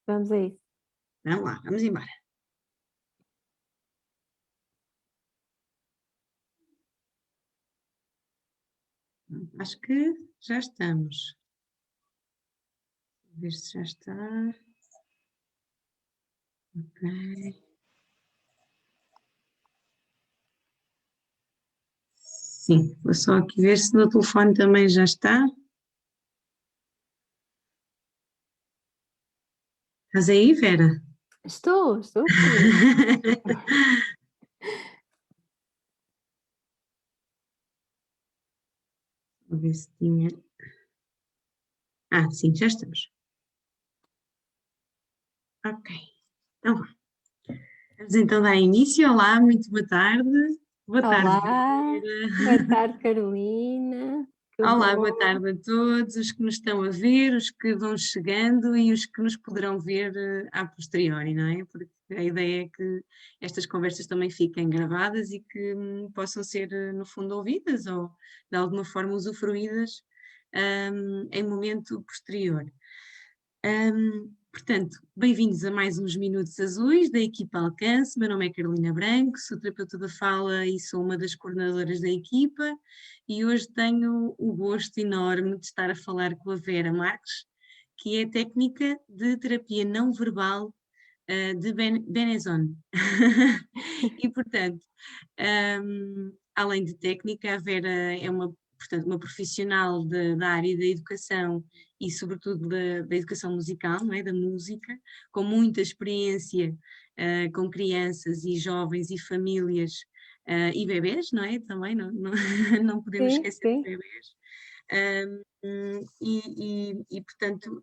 Vamos a isso. Vamos lá, vamos embora. Acho que já estamos. Ver se já está. Ok. Sim, vou só aqui ver se no telefone também já está. Estás aí, Vera? Estou, Carolina. Vou ver se tinha. Sim, já estamos. Ok. Então, vamos então dar início. Olá, muito boa tarde. Boa tarde, Olá, boa Vera. tarde, Carolina. Que Olá, bom. boa tarde a todos, os que nos estão a ver, os que vão chegando e os que nos poderão ver a posteriori, não é? Porque a ideia é que estas conversas também fiquem gravadas e que possam ser, no fundo, ouvidas ou de alguma forma usufruídas em momento posterior. Portanto, bem-vindos a mais uns Minutos Azuis da equipa Alcance. Meu nome é Carolina Branco, sou terapeuta da fala e sou uma das coordenadoras da equipa e hoje tenho o gosto enorme de estar a falar com a Vera Marques, que é técnica de terapia não verbal de Benezon. E, portanto, além de técnica, a Vera é portanto, uma profissional da área da educação e, sobretudo, da educação musical, não é? Da música, com muita experiência com crianças e jovens e famílias e bebés, não é? Também não podemos Sim, esquecer de sim. bebés. Portanto,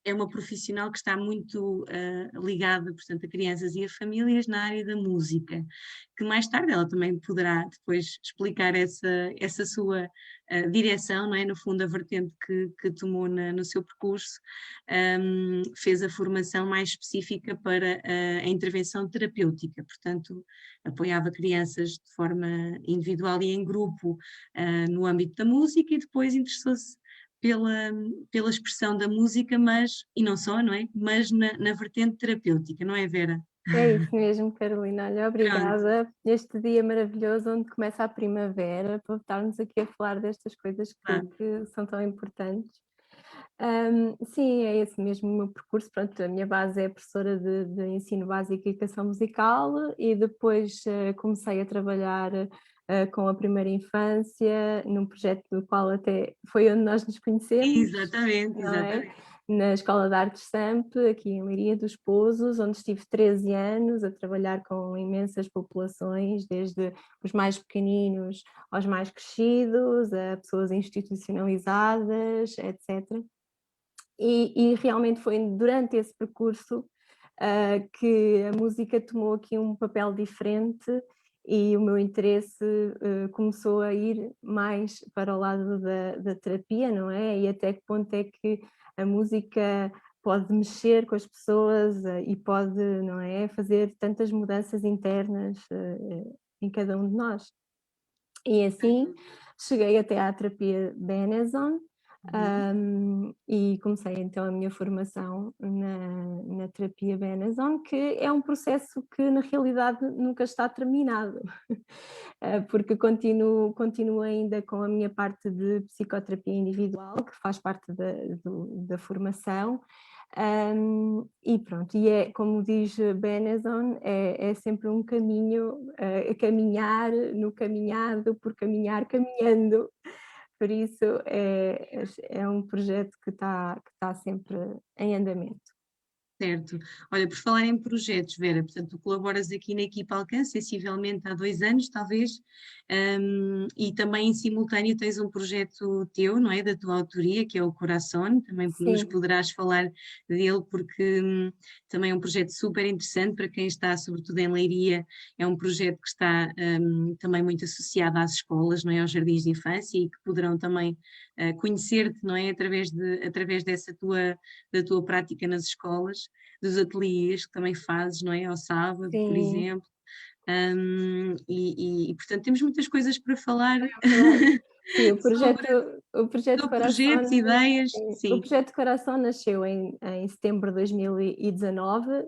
é uma profissional que está muito ligada, portanto, a crianças e a famílias na área da música, que mais tarde ela também poderá depois explicar essa sua direção, não é? No fundo, a vertente que tomou no seu percurso, fez a formação mais específica para a intervenção terapêutica, portanto, apoiava crianças de forma individual e em grupo no âmbito da música e depois interessou-se pela, pela expressão da música, e não só, não é? Mas na vertente terapêutica, não é, Vera? É isso mesmo, Carolina. Olha, Pronto, obrigada. Este dia maravilhoso onde começa a primavera, para estarmos aqui a falar destas coisas claro. que são tão importantes. Sim, é esse mesmo o meu percurso. Pronto, a minha base é professora de ensino básico e educação musical e depois comecei a trabalhar com a primeira infância, num projeto do qual até foi onde nós nos conhecemos, Exatamente, não é? exatamente. Na Escola de Artes SAMP, aqui em Leiria dos Pozos, onde estive 13 anos a trabalhar com imensas populações, desde os mais pequeninos aos mais crescidos, a pessoas institucionalizadas, etc. E realmente foi durante esse percurso que a música tomou aqui um papel diferente e o meu interesse começou a ir mais para o lado da terapia, não é? E até que ponto é que a música pode mexer com as pessoas e pode, não é, fazer tantas mudanças internas em cada um de nós. E assim cheguei até à terapia Benezon, Uhum. e comecei então a minha formação na terapia Benezon, que é um processo que na realidade nunca está terminado, porque continuo ainda com a minha parte de psicoterapia individual, que faz parte da formação, e pronto, e é como diz Benezon, é sempre um caminho, a caminhar no caminhado, por caminhar caminhando, por isso é um projeto que tá sempre em andamento. Certo. Olha, por falar em projetos, Vera, portanto, tu colaboras aqui na equipa Alcance, sensivelmente há 2 anos, talvez, e também em simultâneo tens um projeto teu, não é? Da tua autoria, que é o Coração, também nos Sim, poderás falar dele, porque também é um projeto super interessante para quem está, sobretudo em Leiria, é um projeto que está também muito associado às escolas, não é? Aos jardins de infância e que poderão também conhecer-te, não é? Através da tua prática nas escolas, dos ateliês que também fazes, não é? Ao sábado, por sim, exemplo. Portanto temos muitas coisas para falar é verdade. Sim, sobre, o projeto sobre projetos, Coração, ideias, sim, o sim, projeto Coração nasceu em setembro de 2019,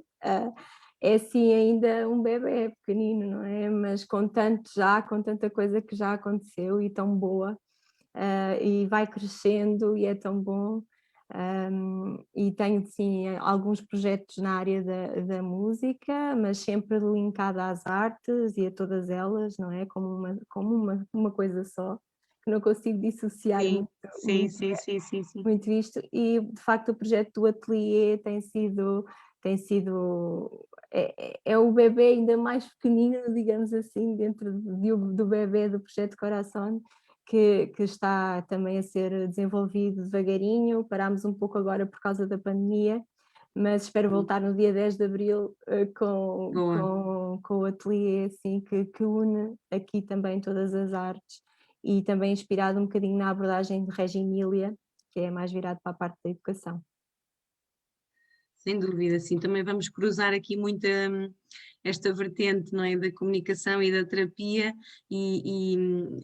é assim ainda um bebé pequenino, não é? Mas com tanta coisa que já aconteceu e tão boa, e vai crescendo e é tão bom. E tenho sim alguns projetos na área da música, mas sempre linkada às artes e a todas elas, não é? Como uma coisa só, que não consigo dissociar sim, muito, sim, muito, sim, sim, sim, sim. muito isto. E de facto o projeto do ateliê tem sido é o bebê ainda mais pequenino, digamos assim, dentro do bebê do projeto Coração, que está também a ser desenvolvido devagarinho. Parámos um pouco agora por causa da pandemia, mas espero Sim. voltar no dia 10 de abril com, Boa. com, com o ateliê assim, que une aqui também todas as artes e também inspirado um bocadinho na abordagem de Reggio Emília, que é mais virado para a parte da educação. Sem dúvida, sim. Também vamos cruzar aqui muita esta vertente, não é, da comunicação e da terapia e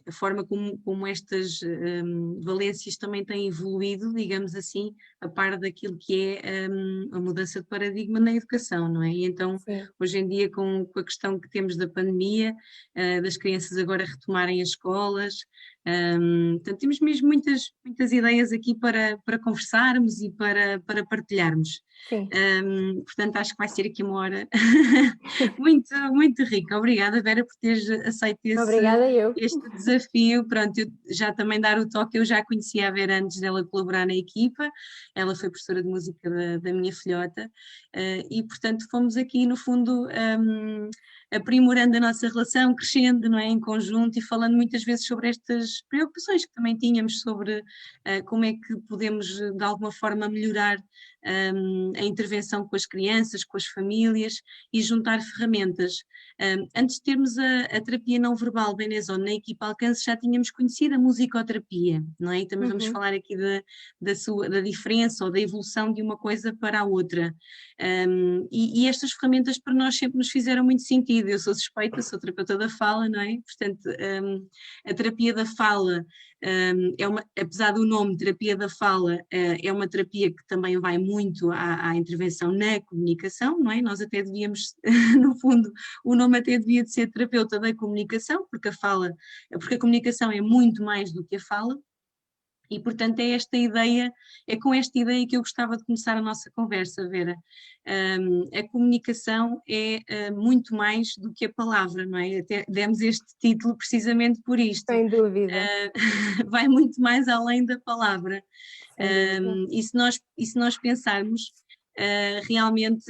a forma como estas valências também têm evoluído, digamos assim, a par daquilo que é a mudança de paradigma na educação, não é? E então, Sim, hoje em dia, com a questão que temos da pandemia, das crianças agora retomarem as escolas, portanto, temos mesmo muitas ideias aqui para conversarmos e para partilharmos. sim. Portanto, acho que vai ser aqui uma hora muito, muito rica. Obrigada, Vera, por teres aceito Obrigada eu. este desafio. Pronto, eu já também dar o toque, eu já conhecia a Vera antes dela colaborar na equipa, ela foi professora de música da minha filhota, e portanto fomos aqui, no fundo, aprimorando a nossa relação, crescendo, não é, em conjunto e falando muitas vezes sobre estas preocupações que também tínhamos sobre como é que podemos, de alguma forma, melhorar a intervenção com as crianças, com as famílias e juntar ferramentas. Antes de termos a terapia não verbal Benezon na equipa Alcance, já tínhamos conhecido a musicoterapia, não é? E também vamos Uhum. falar aqui da diferença ou da evolução de uma coisa para a outra. E estas ferramentas para nós sempre nos fizeram muito sentido. Eu sou suspeita, sou terapeuta da fala, não é? Portanto, a terapia da fala apesar do nome terapia da fala, é uma terapia que também vai muito à intervenção na comunicação, não é? Nós até devíamos, no fundo, o nome até devia de ser terapeuta da comunicação, porque a comunicação é muito mais do que a fala. E, portanto, é com esta ideia que eu gostava de começar a nossa conversa, Vera. A comunicação é muito mais do que a palavra, não é? Até demos este título precisamente por isto. Sem dúvida, Vai muito mais além da palavra. sem dúvida. E se nós pensarmos, realmente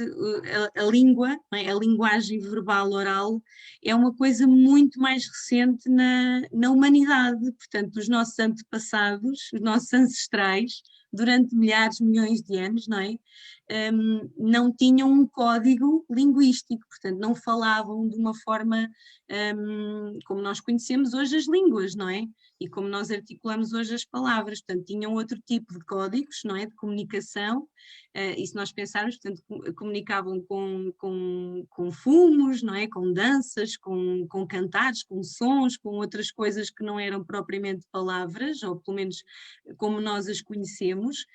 a língua, não é? A linguagem verbal oral, é uma coisa muito mais recente na humanidade. Portanto, os nossos antepassados, os nossos ancestrais, durante milhares, milhões de anos, não é? Não tinham um código linguístico, portanto, não falavam de uma forma como nós conhecemos hoje as línguas, não é? E como nós articulamos hoje as palavras, portanto, tinham outro tipo de códigos, não é? De comunicação, e se nós pensarmos, portanto, comunicavam com fumos, não é? Com danças, com cantares, com sons, com outras coisas que não eram propriamente palavras, ou pelo menos como nós as conhecemos,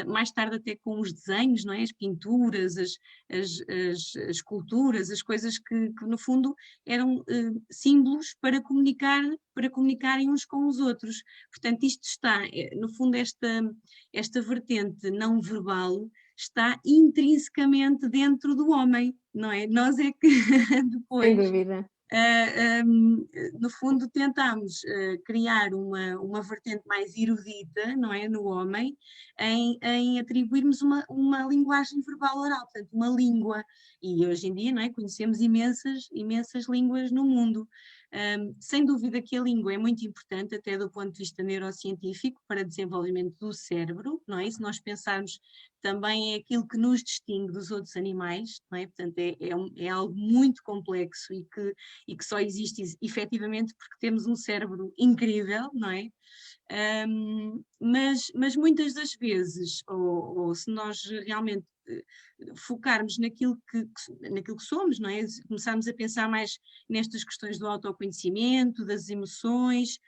mais tarde até com os desenhos, não é? As pinturas, as esculturas, as coisas que no fundo eram símbolos para comunicarem uns com os outros. Portanto, isto está, no fundo, esta vertente não verbal está intrinsecamente dentro do homem, não é? Nós é que Sem depois dúvida. no fundo, tentámos criar uma vertente mais erudita, não é, no homem, em atribuirmos uma linguagem verbal oral, portanto, uma língua. E hoje em dia, não é, conhecemos imensas línguas no mundo. Sem dúvida que a língua é muito importante, até do ponto de vista neurocientífico, para desenvolvimento do cérebro, não é? E se nós pensarmos também é aquilo que nos distingue dos outros animais, não é? Portanto, é algo muito complexo e que só existe efetivamente porque temos um cérebro incrível, não é? Mas muitas das vezes, ou se nós realmente focarmos naquilo que somos, não é? Começarmos a pensar mais nestas questões do autoconhecimento, das emoções,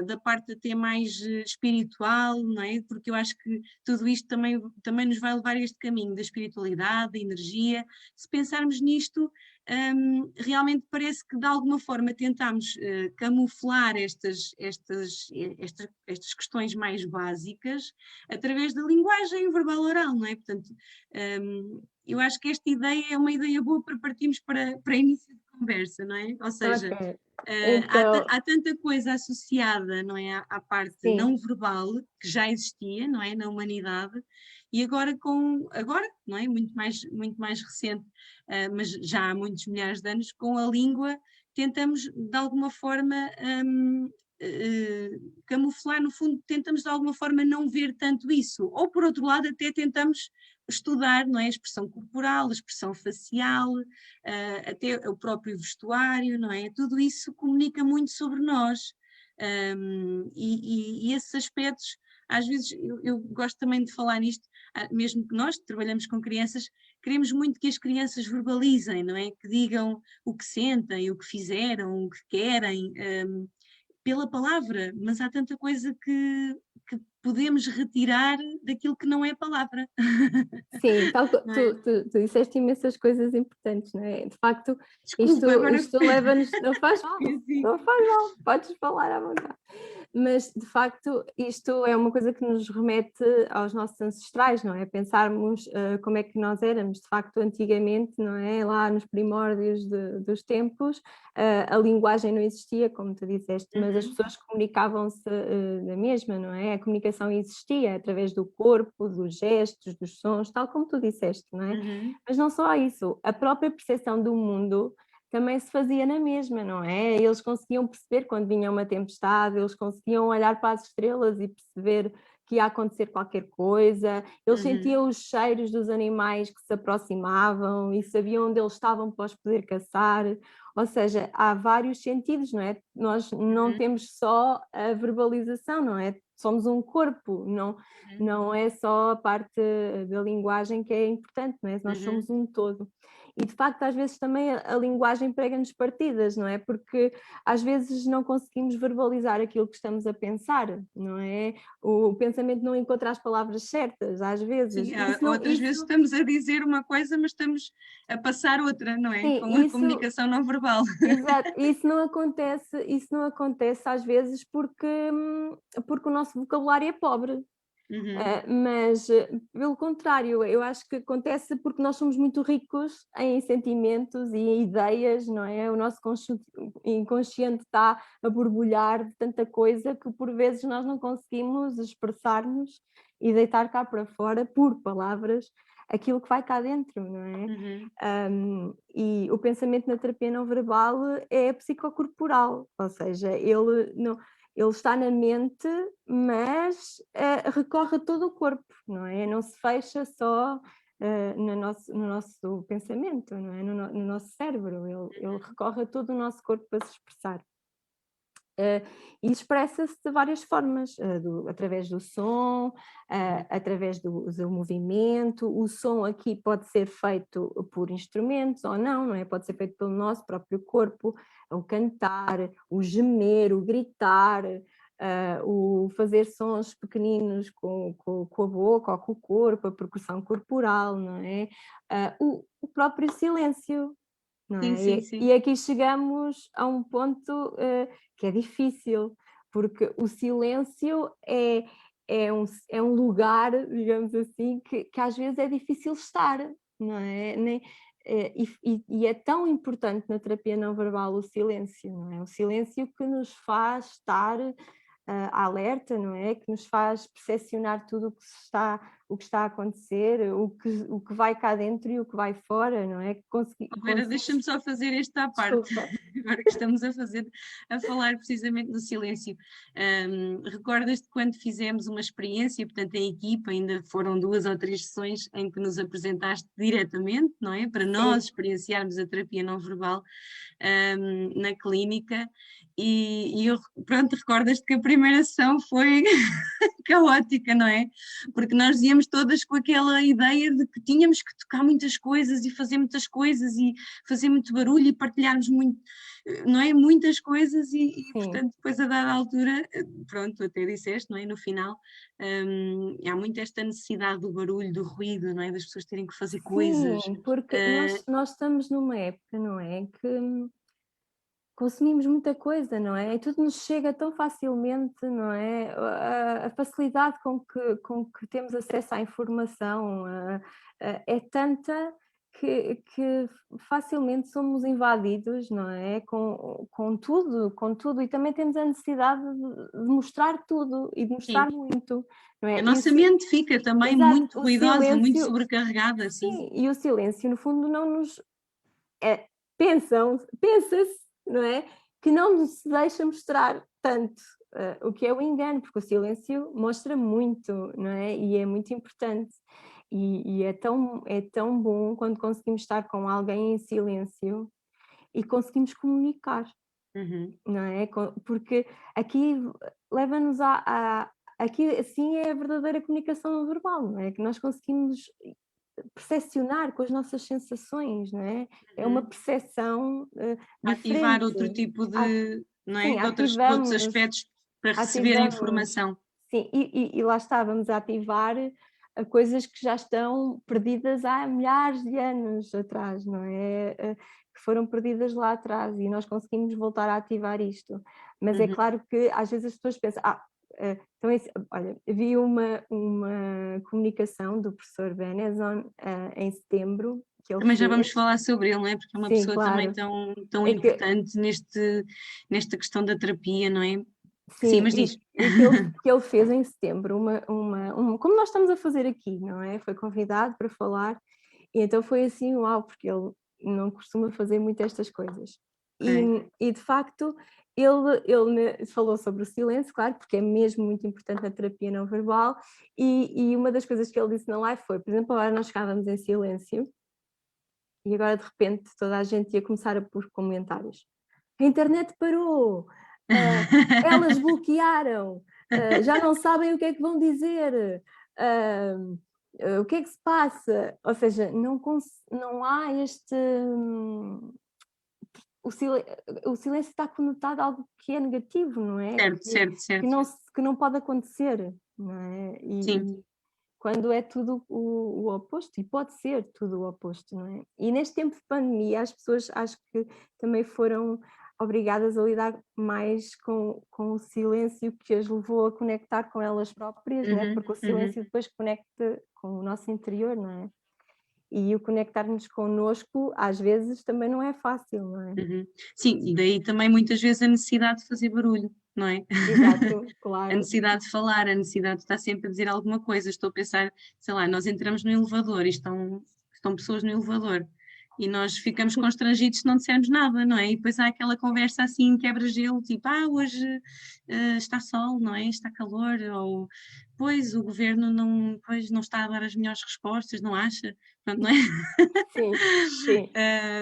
da parte até mais espiritual, não é? Porque eu acho que tudo isto também nos vai levar a este caminho da espiritualidade, da energia. Se pensarmos nisto, realmente parece que de alguma forma tentamos camuflar estas questões mais básicas através da linguagem verbal oral, não é? Portanto, eu acho que esta ideia é uma ideia boa para partirmos para início de conversa, não é? Ou seja, Ok, então, há tanta coisa associada, não é, à parte sim. não verbal que já existia, não é, na humanidade, e agora, não é, muito mais recente, mas já há muitos milhares de anos, com a língua tentamos de alguma forma camuflar, no fundo, tentamos de alguma forma não ver tanto isso, ou por outro lado até tentamos estudar, não é, a expressão corporal, a expressão facial, até o próprio vestuário, não é? Tudo isso comunica muito sobre nós. E esses aspectos, às vezes, eu gosto também de falar nisto, mesmo que nós trabalhamos com crianças, queremos muito que as crianças verbalizem, não é? Que digam o que sentem, o que fizeram, o que querem, pela palavra, mas há tanta coisa que podemos retirar daquilo que não é palavra. Sim, tal co Não é? tu disseste imensas coisas importantes, não é? De facto, Desculpa, agora isto leva-nos, não faz mal, fui assim. não faz mal, podes falar à vontade. Mas, de facto, isto é uma coisa que nos remete aos nossos ancestrais, não é? Pensarmos, como é que nós éramos, de facto, antigamente, não é? Lá nos primórdios dos tempos, a linguagem não existia, como tu disseste, mas as pessoas comunicavam-se, na mesma, não é? A comunicação existia através do corpo, dos gestos, dos sons, tal como tu disseste, não é? Uhum. Mas não só isso, a própria percepção do mundo também se fazia na mesma, não é? Eles conseguiam perceber quando vinha uma tempestade, eles conseguiam olhar para as estrelas e perceber que ia acontecer qualquer coisa, eles Uhum. sentiam os cheiros dos animais que se aproximavam e sabiam onde eles estavam para os poder caçar, ou seja, há vários sentidos, não é? Nós não Uhum. temos só a verbalização, não é? Somos um corpo, não é só a parte da linguagem que é importante, não é? Nós Uhum. somos um todo. E de facto, às vezes também a linguagem prega-nos partidas, não é? Porque às vezes não conseguimos verbalizar aquilo que estamos a pensar, não é? O pensamento não encontra as palavras certas, às vezes. Sim, outras vezes Isso estamos a dizer uma coisa, mas estamos a passar outra, não é? sim, Com a comunicação não verbal. exato, isso não acontece às vezes porque o nosso vocabulário é pobre. Uhum. Mas, pelo contrário, eu acho que acontece porque nós somos muito ricos em sentimentos e em ideias, não é? O nosso inconsciente está a borbulhar de tanta coisa que por vezes nós não conseguimos expressar-nos e deitar cá para fora, por palavras, aquilo que vai cá dentro, não é? Uhum. E o pensamento na terapia não verbal é psicocorporal, ou seja, ele está na mente, mas recorre a todo o corpo, não é? Não se fecha só no nosso pensamento, não é? No nosso cérebro, ele recorre a todo o nosso corpo para se expressar. E expressa-se de várias formas, através do som, através do movimento. O som aqui pode ser feito por instrumentos ou não, não é? Pode ser feito pelo nosso próprio corpo, o cantar, o gemer, o gritar, o fazer sons pequeninos com a boca ou com o corpo, a percussão corporal, não é? O próprio silêncio, não Sim, é? sim, E sim. aqui chegamos a um ponto que é difícil, porque o silêncio é um lugar, digamos assim, que às vezes é difícil estar, não é? E é tão importante na terapia não verbal o silêncio, não é? O silêncio que nos faz estar alerta, não é? Que nos faz percepcionar tudo o que está a acontecer, o que vai cá dentro e o que vai fora, não é? Vera, Conseguimos. deixa-me só fazer esta à parte. Desculpa. agora que estamos a falar precisamente no silêncio. Recordas-te quando fizemos uma experiência, portanto, em equipa, ainda foram 2 ou 3 sessões em que nos apresentaste diretamente, não é? Para nós Sim, experienciarmos a terapia não verbal, na clínica, e eu, pronto, recordas-te que a primeira sessão foi caótica, não é? Porque nós íamos todas com aquela ideia de que tínhamos que tocar muitas coisas e fazer muitas coisas e fazer muito barulho e partilharmos muito, não é? Muitas coisas sim. portanto, depois a dada altura, pronto, até disseste, não é? No final, há muito esta necessidade do barulho, do ruído, não é? Das pessoas terem que fazer coisas. Sim, porque Uh, nós estamos numa época, não é, que consumimos muita coisa, não é? E tudo nos chega tão facilmente, não é? A facilidade com que temos acesso à informação é tanta que facilmente somos invadidos, não é? Com tudo, e também temos a necessidade de mostrar tudo e de sim, mostrar muito, não a é? nossa mente fica também Exato, muito o ruidosa, muito silêncio, sobrecarregada, assim. sim, e o silêncio no fundo não nos é, pensa-se, não é? Que não se deixa mostrar tanto, o que é o engano, porque o silêncio mostra muito, não é? E é muito importante. E é tão bom quando conseguimos estar com alguém em silêncio e conseguimos comunicar, Uhum. não é? Porque aqui leva-nos aqui assim é a verdadeira comunicação não verbal, não é? Que nós conseguimos percepcionar com as nossas sensações, não é? É uma Uhum. percepção Ativar diferente. outro tipo A- de, não é? Sim, De outros ativamos, aspectos para receber a ativamos, informação. sim, e lá está, vamos a ativar coisas que já estão perdidas há milhares de anos atrás, não é? Que foram perdidas lá atrás e nós conseguimos voltar a ativar isto. Mas é Uhum. claro que às vezes as pessoas pensam, então, olha, vi uma comunicação do professor Benezon em setembro, que ele Também já vamos fez. falar sobre ele, não é? Porque é uma Sim, pessoa também claro. tão É que, importante nesta questão da terapia, não é? Sim, sim, mas diz. e que ele fez em setembro, como nós estamos a fazer aqui, não é? Foi convidado para falar, e então foi assim, uau, porque ele não costuma fazer muito estas coisas. Ok. E de facto, ele falou sobre o silêncio, claro, porque é mesmo muito importante na terapia não verbal, e uma das coisas que ele disse na live foi, por exemplo, agora nós estávamos em silêncio, e agora de repente toda a gente ia começar a pôr comentários. A internet parou, elas bloquearam, já não sabem o que é que vão dizer, o que é que se passa? Ou seja, não há este. O, sil, o silêncio está conotado a algo que é negativo, não é? Certo, certo, Que, certo. não pode acontecer, não é? Sim. E quando é tudo o oposto, e pode ser tudo o oposto, não é? E neste tempo de pandemia, as pessoas acho que também foram obrigadas a lidar mais com o silêncio que as levou a conectar com elas próprias, não é? Uhum, Porque o uhum, silêncio depois conecta com o nosso interior, não é? E o conectar-nos connosco, às vezes, também não é fácil, não é? uhum. Sim, e daí também muitas vezes a necessidade de fazer barulho, não é? Exato, A claro. necessidade de falar, a necessidade de estar sempre a dizer alguma coisa. Estou a pensar, sei lá, nós entramos no elevador e estão pessoas no elevador e nós ficamos constrangidos se não dissermos nada, não é? E depois há aquela conversa assim, quebra-gelo, tipo, hoje está sol, não é? Está calor, ou pois o governo pois, não está a dar as melhores respostas, não acha? Pronto, não é? Sim, sim.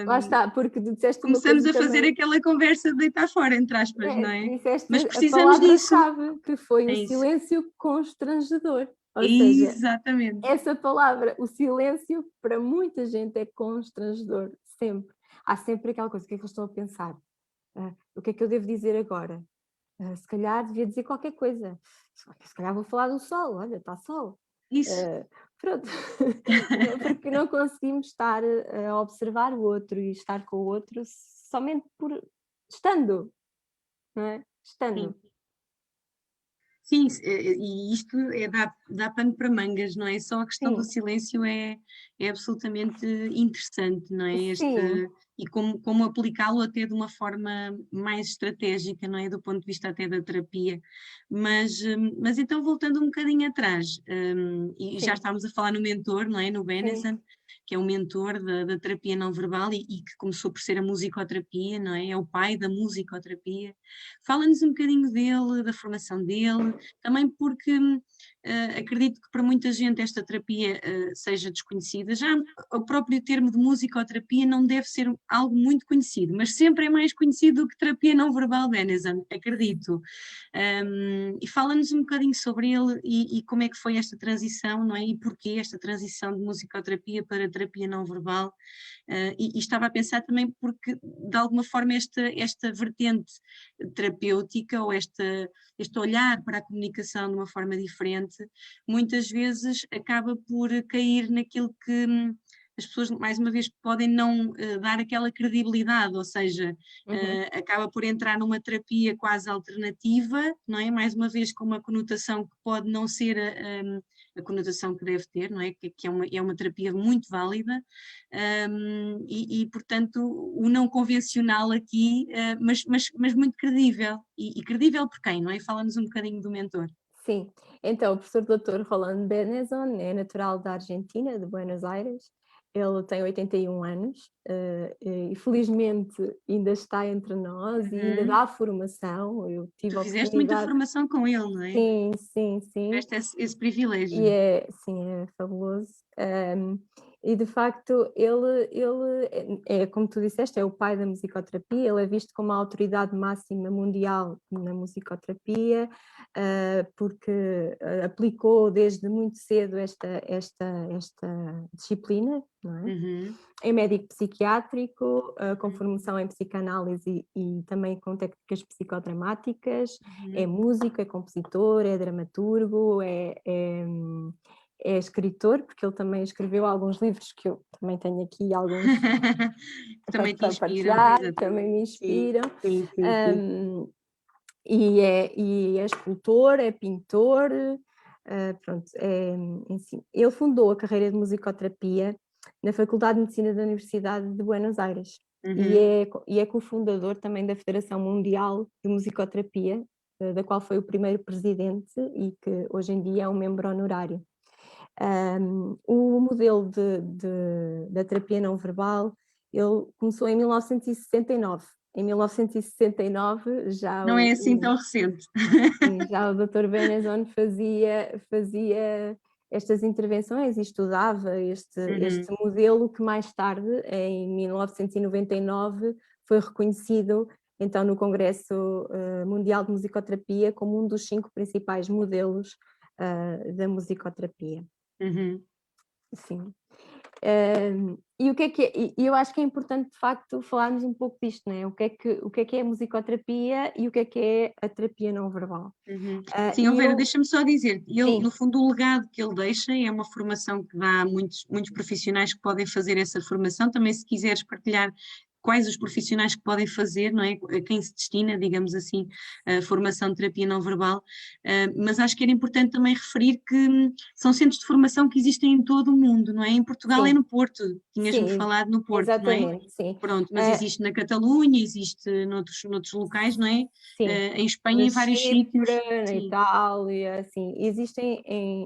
Lá está, porque tu disseste uma Começamos coisa a fazer também. aquela conversa de deitar fora, entre aspas, não é? Disseste Mas a precisamos disso. palavra-chave, que foi É o isso. silêncio constrangedor. Ou seja, Exatamente. essa palavra, o silêncio, para muita gente é constrangedor, sempre. Há sempre aquela coisa, o que é que eles estão a pensar? O que é que eu devo dizer agora? Se calhar devia dizer qualquer coisa. Se calhar vou falar do sol, olha, está sol. Isso. Uh, pronto, porque não conseguimos estar a observar o outro e estar com o outro somente por estando, não é? Sim. Estando. Sim, e isto dá pano para mangas, não é? Só a questão do Sim, silêncio é absolutamente interessante, não é? sim, E como aplicá-lo até de uma forma mais estratégica, não é? Do ponto de vista até da terapia. Mas então, voltando um bocadinho atrás, e já sim, estávamos a falar no mentor, não é? No sim, Benezan, que é o mentor da terapia não verbal e que começou por ser a musicoterapia, não é? É o pai da musicoterapia. Fala-nos um bocadinho dele, da formação dele, também porque acredito que para muita gente esta terapia seja desconhecida. Já o próprio termo de musicoterapia não deve ser algo muito conhecido, mas sempre é mais conhecido do que terapia não verbal Benezan, acredito. E fala-nos um bocadinho sobre ele e como é que foi esta transição, não é? E porquê esta transição de musicoterapia para terapia não verbal. E estava a pensar também porque, de alguma forma, esta vertente terapêutica ou este olhar para a comunicação de uma forma diferente, muitas vezes acaba por cair naquilo que as pessoas, mais uma vez, podem não dar aquela credibilidade, ou seja, acaba por entrar numa terapia quase alternativa, não é? Mais uma vez com uma conotação que pode não ser a conotação que deve ter, não é? Que é uma terapia muito válida, portanto, o não convencional aqui, mas muito credível. E credível por quem, não é? Fala-nos um bocadinho do mentor. Sim, então o professor Dr. Roland Benezon é natural da Argentina, de Buenos Aires. Ele tem 81 anos e felizmente ainda está entre nós e ainda dá formação. Eu tive Tu a fizeste muita oportunidade. formação com ele, não é? Sim, sim, sim. Tiveste esse E privilégio. é, sim, é fabuloso. E de facto, ele é, como tu disseste, é o pai da musicoterapia, ele é visto como a autoridade máxima mundial na musicoterapia, porque aplicou desde muito cedo esta disciplina, não é? Uhum. É médico psiquiátrico, com formação em psicanálise e também com técnicas psicodramáticas, é músico, é compositor, é dramaturgo, é escritor, porque ele também escreveu alguns livros que eu também tenho aqui, alguns Também te para inspiram, partilhar, também exatamente. me Sim, inspiram. sim, sim, sim. E é escultor, é pintor, pronto, enfim. Ele fundou a carreira de musicoterapia na Faculdade de Medicina da Universidade de Buenos Aires e é cofundador também da Federação Mundial de Musicoterapia, da qual foi o primeiro presidente e que hoje em dia é um membro honorário. O modelo da terapia não verbal, ele começou em 1969. Em 1969 Não é assim tão recente. já o Dr. Benezon fazia estas intervenções e estudava este modelo que mais tarde, em 1999, foi reconhecido então no Congresso Mundial de Musicoterapia como um dos 5 principais modelos da musicoterapia. Sim. E o que é, e eu acho que é importante de facto falarmos um pouco disto, não é? O que é a musicoterapia e o que é a terapia não verbal. Sim, E Vera, eu, deixa-me só dizer, ele, sim, no fundo, o legado que ele deixa é uma formação que dá a muitos profissionais que podem fazer essa formação. Também, se quiseres partilhar quais os profissionais que podem fazer, não é? A quem se destina, digamos assim, a formação de terapia não verbal, mas acho que era importante também referir que são centros de formação que existem em todo o mundo, não é? Em Portugal é sim, no Porto, tinhas-me sim, falado no Porto, não é? exatamente, sim. Pronto, mas existe na Catalunha, existe noutros locais, não é? Sim, Em Espanha, na em vários sítios. Chipre, na Sim. Itália, assim, existem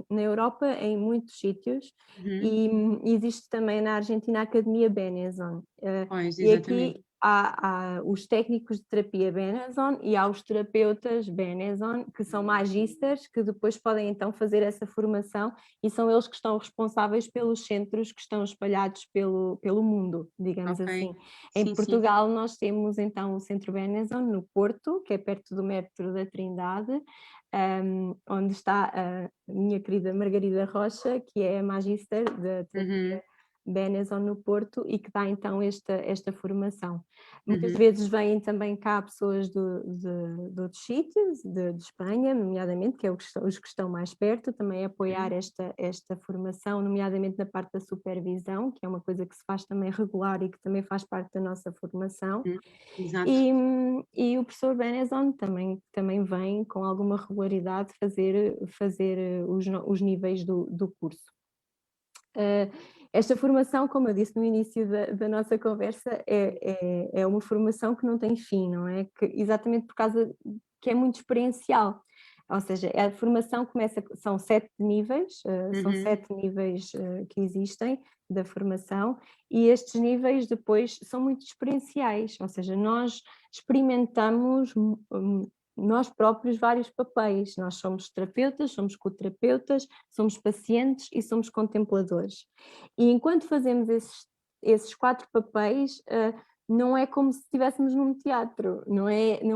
na Europa em muitos sítios Uhum. e existe também na Argentina a Academia Benezon. Pois, E exatamente. aqui há os técnicos de terapia Benezon e há os terapeutas Benezon, que são magisters, que depois podem então fazer essa formação e são eles que estão responsáveis pelos centros que estão espalhados pelo mundo, digamos Ok. assim. Em Sim, sim. Portugal nós temos então o Centro Benezon no Porto, que é perto do Metro da Trindade, onde está a minha querida Margarida Rocha, que é a Magister da Uhum. terapia Benezon no Porto e que dá então esta formação. Muitas Uhum. vezes vêm também cá pessoas de outros sítios, de Espanha, nomeadamente, que é os que estão mais perto, também apoiar esta formação, nomeadamente na parte da supervisão, que é uma coisa que se faz também regular e que também faz parte da nossa formação. Uhum. Exato. E o professor Benezon também vem com alguma regularidade fazer os níveis do curso. Esta formação, como eu disse no início da nossa conversa, é uma formação que não tem fim, não é? Exatamente por causa que é muito experiencial. Ou seja, a formação começa, são 7 níveis, são Uhum. 7 níveis que existem da formação, e estes níveis depois são muito experienciais, ou seja, nós experimentamos nós próprios vários papéis. Nós somos terapeutas, somos coterapeutas, somos pacientes e somos contempladores. E enquanto fazemos esses 4 papéis, não é como se estivéssemos num teatro, não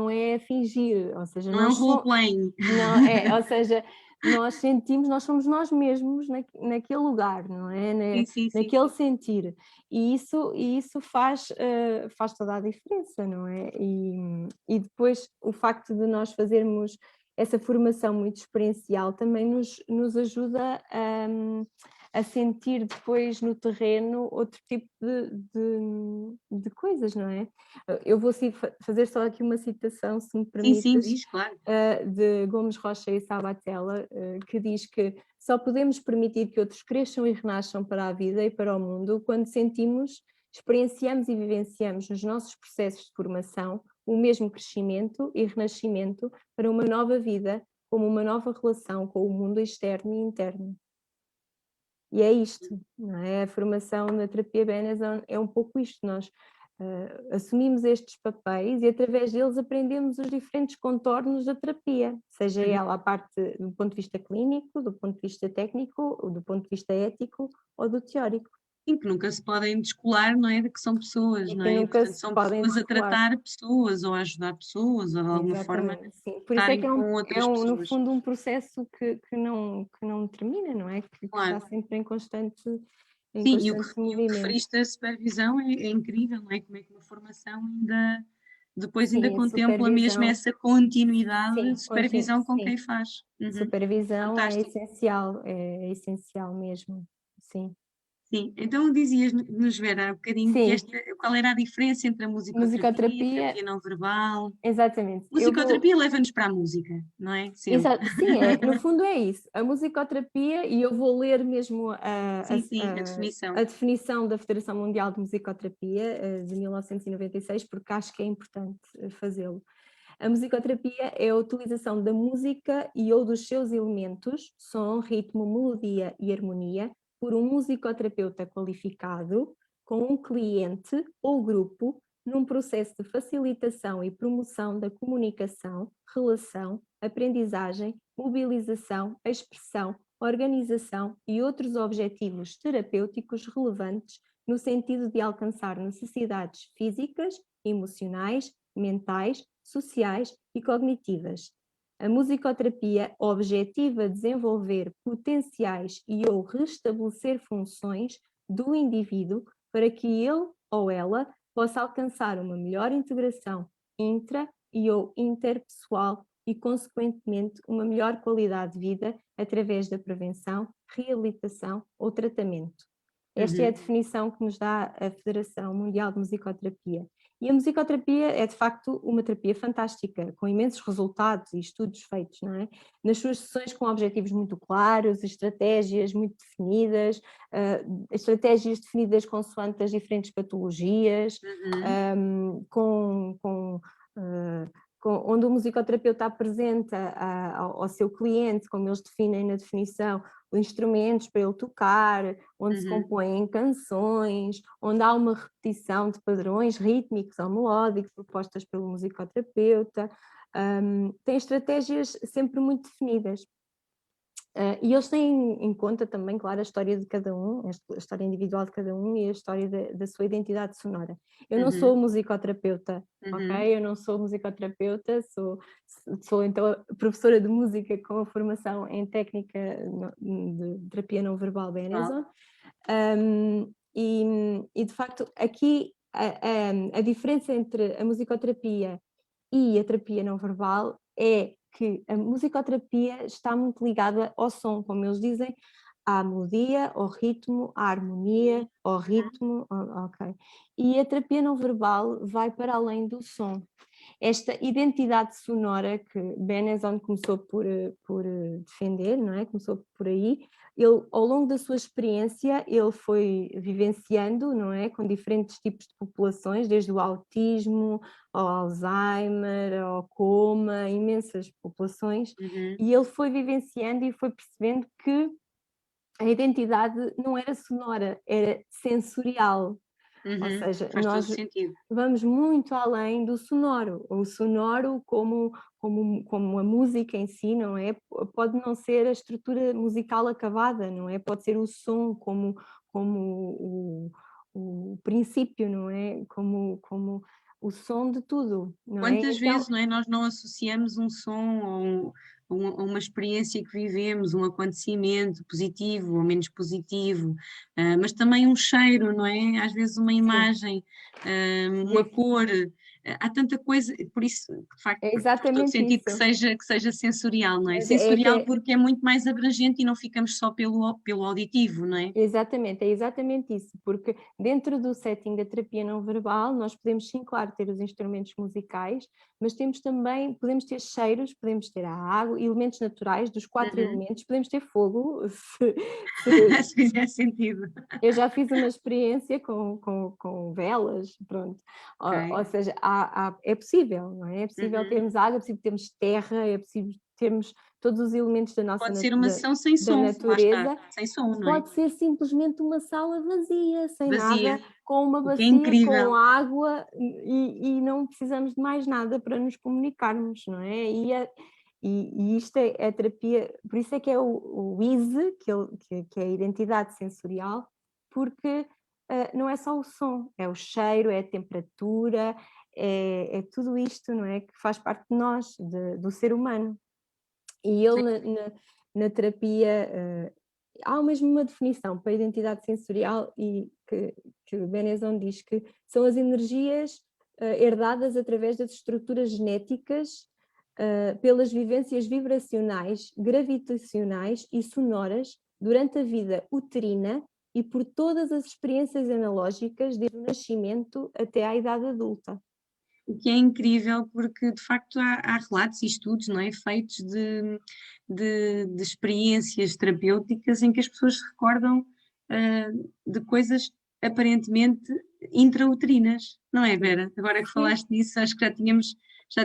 é fingir, ou seja, Não é um role-playing. não, ou seja, nós sentimos, nós somos nós mesmos naquele lugar, não é? Sim, sim, sim, Naquele sim. sentir. E isso faz toda a diferença, não é? E depois o facto de nós fazermos essa formação muito experiencial também nos ajuda a sentir depois no terreno outro tipo de coisas, não é? Eu vou fazer só aqui uma citação, se me Sim, sim, permites, diz, claro. de Gomes Rocha e Sabatella, que diz que só podemos permitir que outros cresçam e renasçam para a vida e para o mundo quando sentimos, experienciamos e vivenciamos nos nossos processos de formação o mesmo crescimento e renascimento para uma nova vida, como uma nova relação com o mundo externo e interno. E é isto, não é? A formação na terapia Benezon é um pouco isto, nós assumimos estes papéis e através deles aprendemos os diferentes contornos da terapia, seja Uhum. ela a parte do ponto de vista clínico, do ponto de vista técnico, do ponto de vista ético ou do teórico. Sim, que nunca se podem descolar, não é, de que são pessoas, E não que é? E, nunca portanto, se são podem pessoas a descolar. tratar pessoas, ou a ajudar pessoas, ou de alguma forma Exatamente, sim. Por isso é estarem que com outras no pessoas. fundo um processo que não termina, não é? Que está Claro. sempre em Sim, constante e o que movimento. referiste da supervisão é incrível, não é? Como é que uma formação ainda depois ainda Sim, contempla mesmo supervisão, essa continuidade de sim, supervisão com quem sim. faz. Uhum. Supervisão Fantástico. é essencial mesmo, sim. Sim, então dizias-nos, Vera, há bocadinho que Sim, qual era a diferença entre a musicoterapia, a musicoterapia, terapia não verbal. exatamente. Musicoterapia leva-nos para a música, não é? Sempre. Sim, no fundo é isso. A musicoterapia, e eu vou ler mesmo Sim, sim, a definição. a definição da Federação Mundial de Musicoterapia, de 1996, porque acho que é importante fazê-lo. A musicoterapia é a utilização da música e ou dos seus elementos, som, ritmo, melodia e harmonia, por um musicoterapeuta qualificado, com um cliente ou grupo, num processo de facilitação e promoção da comunicação, relação, aprendizagem, mobilização, expressão, organização e outros objetivos terapêuticos relevantes no sentido de alcançar necessidades físicas, emocionais, mentais, sociais e cognitivas. A musicoterapia objetiva desenvolver potenciais e ou restabelecer funções do indivíduo para que ele ou ela possa alcançar uma melhor integração intra e ou interpessoal e, consequentemente, uma melhor qualidade de vida através da prevenção, reabilitação ou tratamento. Esta é a Uhum. definição que nos dá a Federação Mundial de Musicoterapia. E a musicoterapia é, de facto, uma terapia fantástica, com imensos resultados e estudos feitos, não é? Nas suas sessões com objetivos muito claros, estratégias muito definidas, estratégias definidas consoante as diferentes patologias, Uhum. onde o musicoterapeuta apresenta ao seu cliente, como eles definem na definição, os instrumentos para ele tocar, onde se Uhum. compõem canções, onde há uma repetição de padrões rítmicos ou melódicos propostas pelo musicoterapeuta. Tem estratégias sempre muito definidas. E eles têm em conta também, claro, a história de cada um, a história individual de cada um e a história da sua identidade sonora. Eu não sou Uhum. musicoterapeuta, Uhum. ok? Eu não sou musicoterapeuta, sou então professora de música com a formação em técnica de terapia não verbal Vale. Benezon. E de facto, aqui a diferença entre a musicoterapia e a terapia não verbal é que a musicoterapia está muito ligada ao som, como eles dizem, à melodia, ao ritmo, à harmonia, ao ritmo, ok. E a terapia não verbal vai para além do som. esta identidade sonora que Benezon começou por defender, não é? Começou por aí. Ele, ao longo da sua experiência, ele foi vivenciando, não é, com diferentes tipos de populações, desde o autismo ao Alzheimer, ao coma, imensas populações, e ele foi vivenciando e foi percebendo que a identidade não era sonora, era sensorial. Ou seja, Faz todo nós sentido. vamos muito além do sonoro. O sonoro, como a música em si, não é? Pode não ser a estrutura musical acabada, não é? Pode ser o som como o princípio, não é? Como o som de tudo, não é? Quantas Então, vezes, não é, nós não associamos um som a uma experiência que vivemos, um acontecimento positivo ou menos positivo, mas também um cheiro, não é? Às vezes uma sim, imagem, uma cor, há tanta coisa, por isso, de facto, é faz todo exatamente sentido isso. que seja sensorial, não é? Mas é que Sensorial porque é muito mais abrangente e não ficamos só pelo auditivo, não é? Exatamente, é exatamente isso, porque dentro do setting da terapia não verbal nós podemos sim, claro, ter os instrumentos musicais, mas temos também, podemos ter cheiros, podemos ter a água, elementos naturais, dos 4 elementos, podemos ter fogo, se, Se fizer sentido. eu já fiz uma experiência com velas, pronto. Ou Ok. seja, é possível, não é? É possível Uhum. termos água, é possível termos terra, é possível termos todos os elementos da nossa Pode ser uma sessão sem da som, lá está, natureza. sem som, não é? Pode ser simplesmente uma sala vazia, sem Vazia, nada, com uma o que é bacia, com incrível. água e não precisamos de mais nada para nos comunicarmos, não é? E isto é a terapia, por isso é que é o ISE, que é a identidade sensorial, porque não é só o som, é o cheiro, é a temperatura, é tudo isto, não é? Que faz parte de nós, do ser humano. E ele na terapia há mesmo uma definição para a identidade sensorial e que o Benezon diz que são as energias herdadas através das estruturas genéticas pelas vivências vibracionais, gravitacionais e sonoras durante a vida uterina e por todas as experiências analógicas desde o nascimento até à idade adulta. O que é incrível porque de facto há relatos e estudos, não é, feitos de experiências terapêuticas em que as pessoas se recordam de coisas aparentemente intrauterinas, não é, Vera? Agora que Sim, falaste nisso, acho que já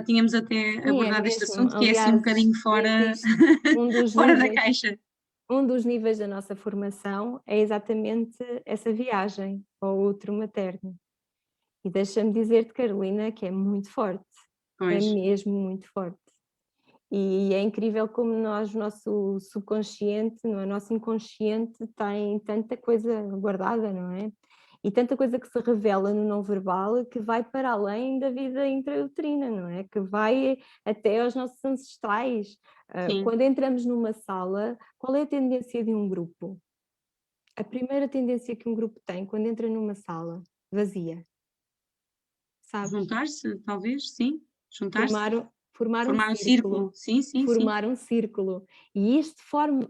tínhamos até sim, é abordado este mesmo. assunto, que é assim um Aliás, bocadinho fora, existe um dos fora da níveis, caixa. um dos níveis da nossa formação é exatamente essa viagem ao útero materno. E deixa-me dizer-te, Carolina, que é muito forte, é Pois, mesmo muito forte. E é incrível como nós, o nosso subconsciente, o nosso inconsciente tem tanta coisa guardada, não é? E tanta coisa que se revela no não verbal que vai para além da vida intrauterina, não é? Que vai até aos nossos ancestrais. sim. Quando entramos numa sala, qual é a tendência de um grupo? A primeira tendência que um grupo tem quando entra numa sala vazia, sabes? Juntar-se, talvez, sim. Juntar-se, Formar um formar um círculo, círculo, sim, sim, sim. formar um círculo. E isto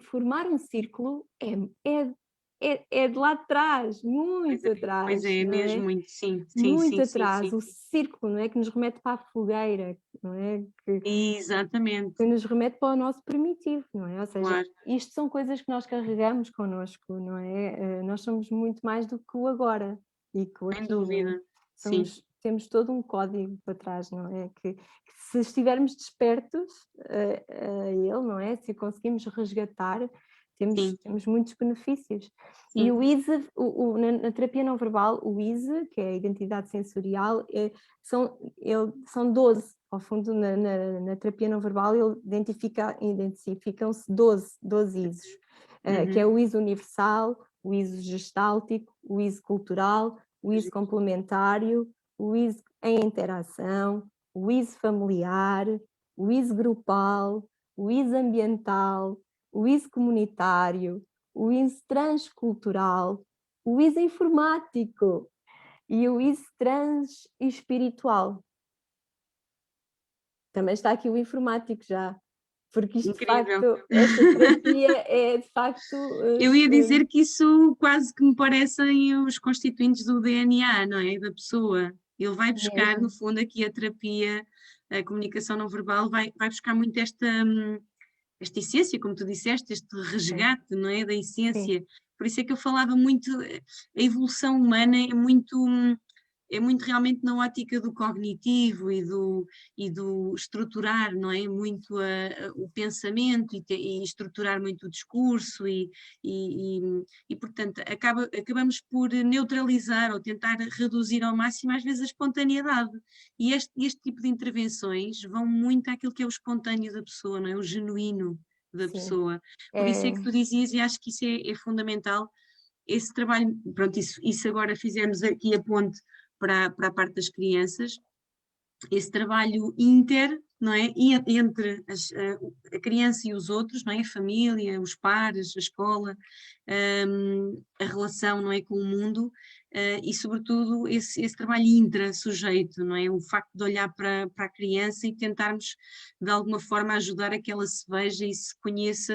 formar um círculo é de lá de trás, muito Pois atrás, é não mesmo é? muito, sim, sim, Muito sim, sim, atrás, sim. o círculo, não é? Que nos remete para a fogueira, não é? Exatamente, Que nos remete para o nosso primitivo, não é? Ou seja, claro, isto são coisas que nós carregamos connosco, não é? Nós somos muito mais do que o agora e que o sem aqui, não é? dúvida, sim, Temos todo um código para trás, não é? Que se estivermos despertos a ele, não é? Se o conseguimos resgatar, sim, temos muitos benefícios. E sim. o ISE, na terapia não verbal, o ISE, que é a identidade sensorial, são 12. Ao fundo, na terapia não verbal, ele identificam-se 12 ISOs, que é Uhum. o ISO universal, o ISO gestáltico, o ISO cultural, o ISO complementário, o ISO em interação, o ISO familiar, o ISO grupal, o ISO ambiental, o ISO comunitário, o ISO transcultural, o ISO informático e o ISO trans e espiritual. Também está aqui o informático já, porque isto de Incrível. facto, esta terapia é de facto Eu ia dizer que isso quase que me parecem os constituintes do DNA, não é? Da pessoa. Ele vai buscar, no mesmo. fundo, aqui a terapia a comunicação não verbal vai buscar muito esta essência, como tu disseste, este resgate, não é, da sim, essência. Por isso é que eu falava muito, a evolução humana é muito realmente na ótica do cognitivo e do estruturar, não é? Muito o pensamento e estruturar muito o discurso e, portanto, acabamos por neutralizar ou tentar reduzir ao máximo, às vezes, a espontaneidade. E este tipo de intervenções vão muito àquilo que é o espontâneo da pessoa, não é? O genuíno da sim. pessoa. Por isso é É, que tu dizias, e acho que isso é fundamental, esse trabalho, pronto, isso agora fizemos aqui a ponte para a parte das crianças, esse trabalho não é? E entre a criança e os outros, não é? A família, os pares, a escola, a relação, não é? Com o mundo, e sobretudo esse trabalho intra-sujeito, não é? O facto de olhar para a criança e tentarmos de alguma forma ajudar a que ela se veja e se conheça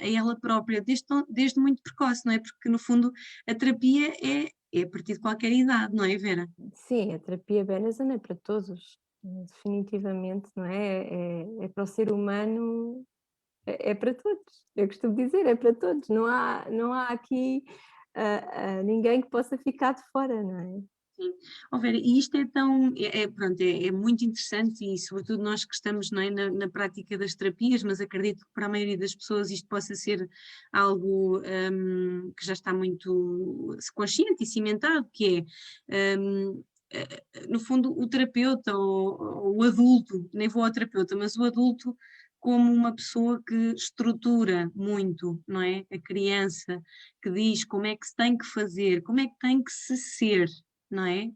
a ela própria, desde muito precoce, não é? Porque no fundo a terapia é a partir de qualquer idade, não é, Vera? sim, a terapia Benesen é para todos, definitivamente, não é? É para o ser humano, é para todos. Eu costumo dizer, é para todos. Não há aqui ninguém que possa ficar de fora, não é? Sim. Ó Vera, e isto é tão, pronto, é muito interessante e sobretudo nós que estamos, não é, na prática das terapias, mas acredito que para a maioria das pessoas isto possa ser algo que já está muito consciente e cimentado, que é, no fundo, o terapeuta ou o adulto, nem vou ao terapeuta, mas o adulto como uma pessoa que estrutura muito, não é? A criança, que diz como é que se tem que fazer, como é que tem que se ser, não é?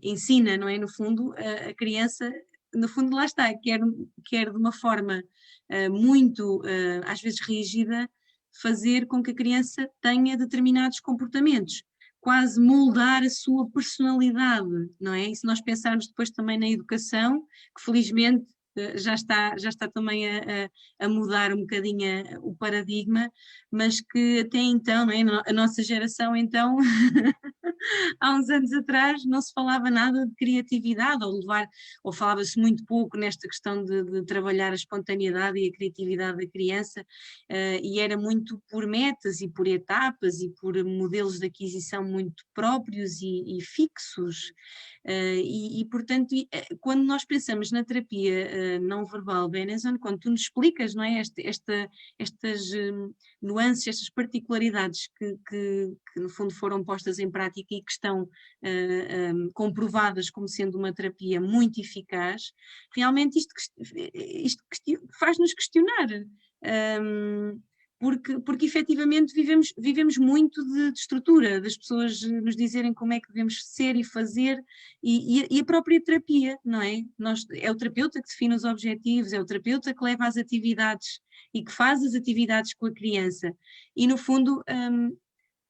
Ensina, não é? No fundo, a criança, no fundo, lá está, quer de uma forma muito, às vezes rígida, fazer com que a criança tenha determinados comportamentos, quase moldar a sua personalidade, não é? E se nós pensarmos depois também na educação, que felizmente já está também a mudar um bocadinho o paradigma, mas que até então, não é? A nossa geração então há uns anos atrás não se falava nada de criatividade, ou falava-se muito pouco nesta questão de trabalhar a espontaneidade e a criatividade da criança, e era muito por metas e por etapas e por modelos de aquisição muito próprios e fixos. Portanto, quando nós pensamos na terapia não verbal Benenson, quando tu nos explicas, não é, estas nuances, estas particularidades que no fundo foram postas em prática e que estão comprovadas como sendo uma terapia muito eficaz, realmente isto faz-nos questionar. Porque efetivamente vivemos muito de estrutura, das pessoas nos dizerem como é que devemos ser e fazer, e a própria terapia, não é? É o terapeuta que define os objetivos, é o terapeuta que leva as atividades e que faz as atividades com a criança. E no fundo,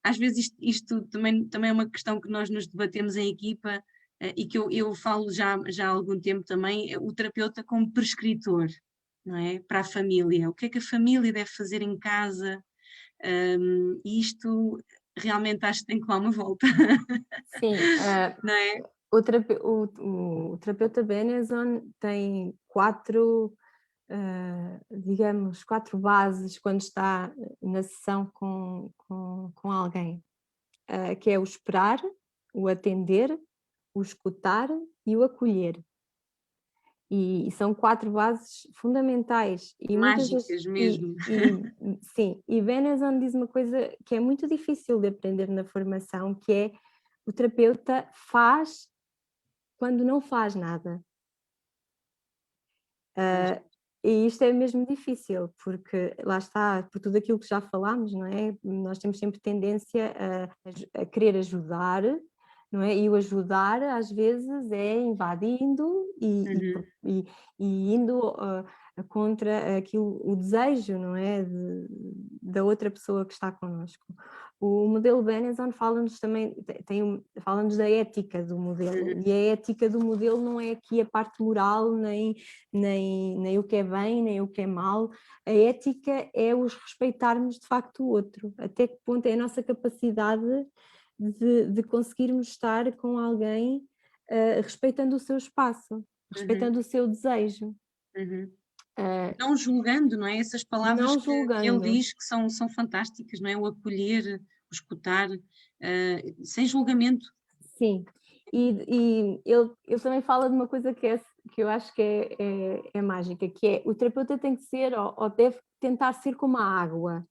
às vezes isto também é uma questão que nós nos debatemos em equipa, e que eu falo já há algum tempo também, o terapeuta como prescritor, não é? Para a família. O que é que a família deve fazer em casa? E isto realmente acho que tem que dar uma volta, Sim, não é? o terapeuta Benenson tem quatro, digamos, quatro bases quando está na sessão com alguém, que é o esperar, o atender, o escutar e o acolher. E são quatro bases fundamentais e muitas vezes, Mágicas mesmo. sim, e Benenson diz uma coisa que é muito difícil de aprender na formação, que é o terapeuta faz quando não faz nada. E isto é mesmo difícil, porque lá está, por tudo aquilo que já falámos, não é? Nós temos sempre tendência a querer ajudar, não é? E o ajudar às vezes é invadindo Uhum. e indo contra aquilo, o desejo, não é? Da outra pessoa que está connosco. O modelo Benenson fala-nos também, fala-nos da ética do modelo, Uhum. e a ética do modelo não é aqui a parte moral, nem o que é bem, nem o que é mal. A ética é os respeitarmos de facto o outro. Até que ponto é a nossa capacidade de conseguirmos estar com alguém respeitando o seu espaço. Uhum, respeitando o seu desejo, uhum. ah, Não julgando, não é? Essas palavras não que ele julgando. diz que são fantásticas, não é? O acolher, o escutar, sem julgamento. Sim, e ele também fala de uma coisa que eu acho que é mágica, que é o terapeuta tem que ser ou deve tentar ser como a água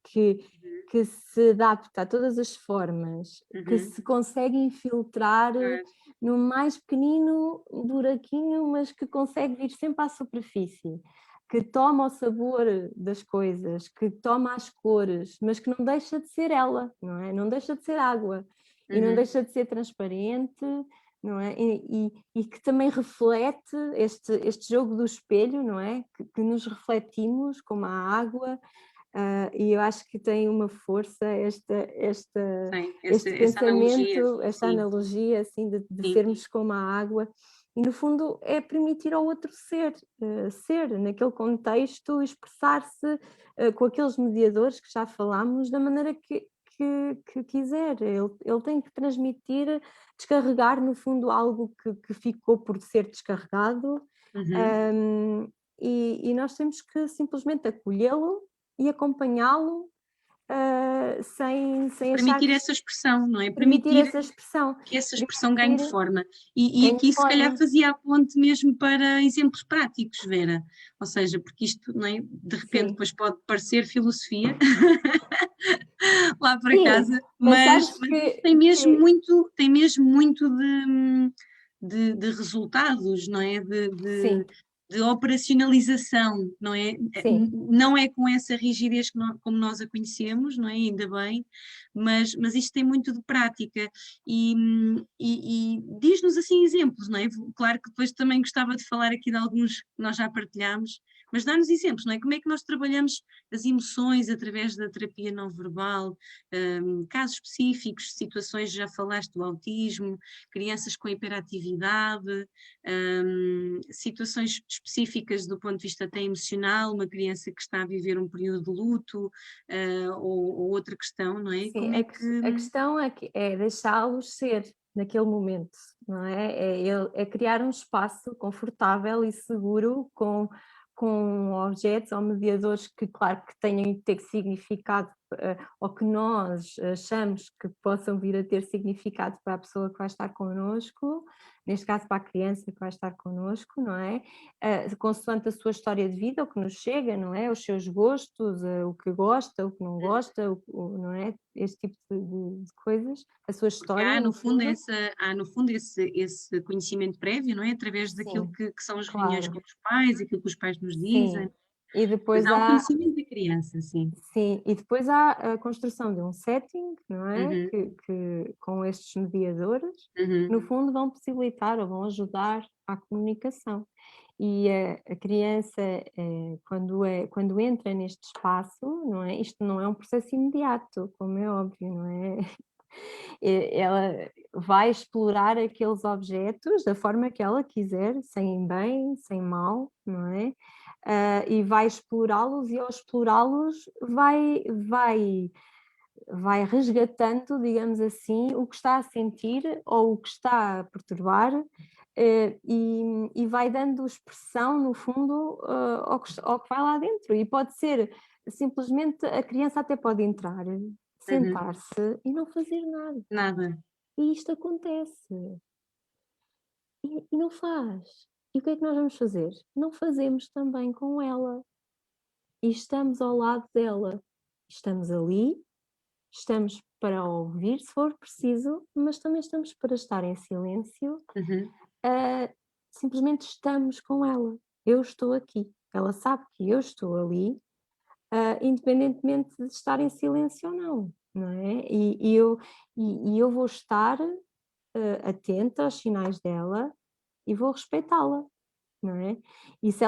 que se adapta a todas as formas, que Uhum, se consegue infiltrar claro. no mais pequenino buraquinho, mas que consegue vir sempre à superfície, que toma o sabor das coisas, que toma as cores, mas que não deixa de ser ela, não é? Não deixa de ser água e não Uhum, deixa de ser transparente, não é? E que também reflete este jogo do espelho, não é? Que nos refletimos como a água. E eu acho que tem uma força tem este essa analogia, pensamento, esta sim, analogia assim de sim. sermos como a água, e no fundo é permitir ao outro ser naquele contexto, expressar-se com aqueles mediadores que já falámos, da maneira que quiser. Ele tem que transmitir, descarregar no fundo algo que ficou por ser descarregado, Uhum. um, e nós temos que simplesmente acolhê-lo e acompanhá-lo, sem achar Permitir que essa expressão, não é? permitir Permitir essa expressão, que essa expressão ganhe permitir forma. E ganhe aqui, se calhar, forma. fazia a ponte mesmo para exemplos práticos, Vera. Ou seja, porque isto, não é? De repente, Sim, depois pode parecer filosofia lá para sim, casa, mas mas, sabes mas isto tem mesmo muito de resultados, não é? sim, De operacionalização, não é? sim, Não é com essa rigidez como nós a conhecemos, não é? Ainda bem, mas isto tem muito de prática e diz-nos assim exemplos, não é? Claro que depois também gostava de falar aqui de alguns que nós já partilhámos, mas dá-nos exemplos, não é? Como é que nós trabalhamos as emoções através da terapia não verbal, casos específicos, situações, já falaste do autismo, crianças com hiperatividade, situações específicas do ponto de vista até emocional, uma criança que está a viver um período de luto, ou outra questão, não é? sim. Como é que. A questão é deixá-los ser naquele momento, não é? É criar um espaço confortável e seguro com objetos ou mediadores que, claro, que tenham que ter significado, ou que nós achamos que possam vir a ter significado para a pessoa que vai estar connosco, neste caso para a criança que vai estar connosco, não é? Consoante a sua história de vida, o que nos chega, não é? Os seus gostos, o que gosta, o que não gosta, não é? Este tipo de coisas, a sua Porque história, no fundo. há no fundo esse conhecimento prévio, não é? Através daquilo Sim, que são as reuniões claro, com os pais, aquilo que os pais nos dizem. sim. E Mas depois há o há conhecimento da criança, sim. Sim, e depois há a construção de um setting, não é? Uhum, Que com estes mediadores, uhum, no fundo, vão possibilitar ou vão ajudar à comunicação. E a criança, quando entra neste espaço, não é? Isto não é um processo imediato, como é óbvio, não é? Ela vai explorar aqueles objetos da forma que ela quiser, sem bem, sem mal, não é? E vai explorá-los e ao explorá-los vai resgatando, digamos assim, o que está a sentir ou o que está a perturbar, e vai dando expressão, no fundo, ao que vai lá dentro. E pode ser simplesmente, a criança até pode entrar, uhum. sentar-se e não fazer nada. Nada. E isto acontece. E não faz. E o que é que nós vamos fazer? Não fazemos também com ela. E estamos ao lado dela. Estamos ali, estamos para ouvir se for preciso, mas também estamos para estar em silêncio. Uhum. Simplesmente estamos com ela. Eu estou aqui. Ela sabe que eu estou ali, independentemente de estar em silêncio ou não, não é? E eu vou estar atenta aos sinais dela e vou respeitá-la, não é? E se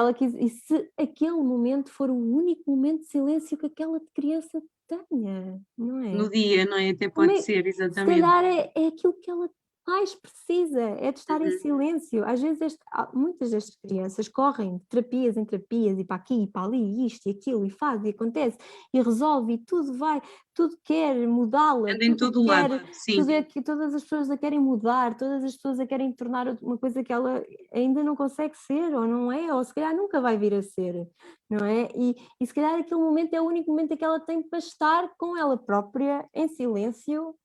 aquele momento for o único momento de silêncio que aquela criança tenha, não No é? dia, não é? Até Como pode é ser, se exatamente. calhar é aquilo que ela mais precisa, é de estar em Uhum. silêncio. Às vezes muitas destas crianças correm de terapias em terapias, e para aqui e para ali, e isto e aquilo, e faz e acontece, e resolve, e tudo vai, tudo quer mudá-la, Anda em tudo todo o lado, quer, sim. tudo é que todas as pessoas a querem mudar, todas as pessoas a querem tornar uma coisa que ela ainda não consegue ser, ou não é, ou se calhar nunca vai vir a ser, não é? E se calhar aquele momento é o único momento que ela tem para estar com ela própria, em silêncio,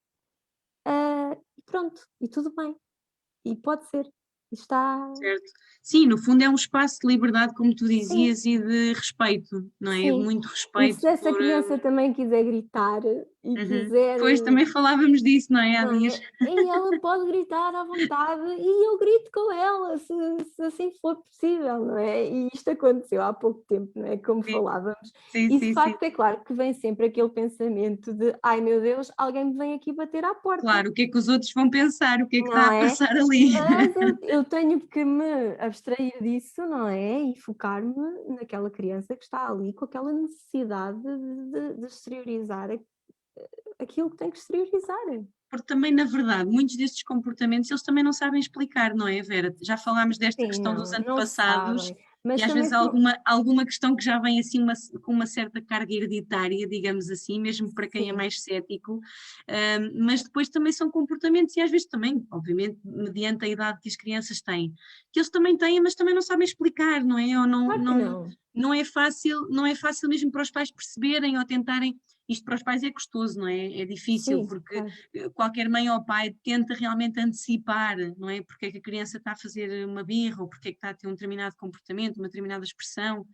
e pronto, e tudo bem, e pode ser, está, Certo. Sim, no fundo é um espaço de liberdade, como tu sim, dizias, e de respeito, não é? sim. Muito E se respeito essa por. criança também quiser gritar e Uhum. quiser, Pois também falávamos disso, não é? Há não dias. é? E ela pode gritar à vontade e eu grito com ela, se assim for possível, não é? E isto aconteceu há pouco tempo, não é? Como Sim, falávamos. sim, E de sim, sim. facto é claro que vem sempre aquele pensamento de ai meu Deus, alguém me vem aqui bater à porta, Claro, o que é que os outros vão pensar? O que é que está não a é? passar ali? Mas eu tenho que me abstrair disso, não é? E focar-me naquela criança que está ali com aquela necessidade de exteriorizar aquilo que tem que exteriorizar. Porque também, na verdade, muitos destes comportamentos eles também não sabem explicar, não é, Vera? Já falámos desta Sim, questão dos não, não antepassados sabem. e Mas às também vezes são. alguma questão que já vem assim com uma certa carga hereditária, digamos assim, mesmo para quem é Sim, mais cético, mas depois também são comportamentos e às vezes também, obviamente, mediante a idade que as crianças têm, que eles também têm, mas também não sabem explicar, não é? Ou claro que não. não é fácil mesmo para os pais perceberem ou tentarem. Isto para os pais é custoso, não é? É difícil, Sim, porque claro. qualquer mãe ou pai tenta realmente antecipar, não é? Porque é que a criança está a fazer uma birra ou porque é que está a ter um determinado comportamento, uma determinada expressão,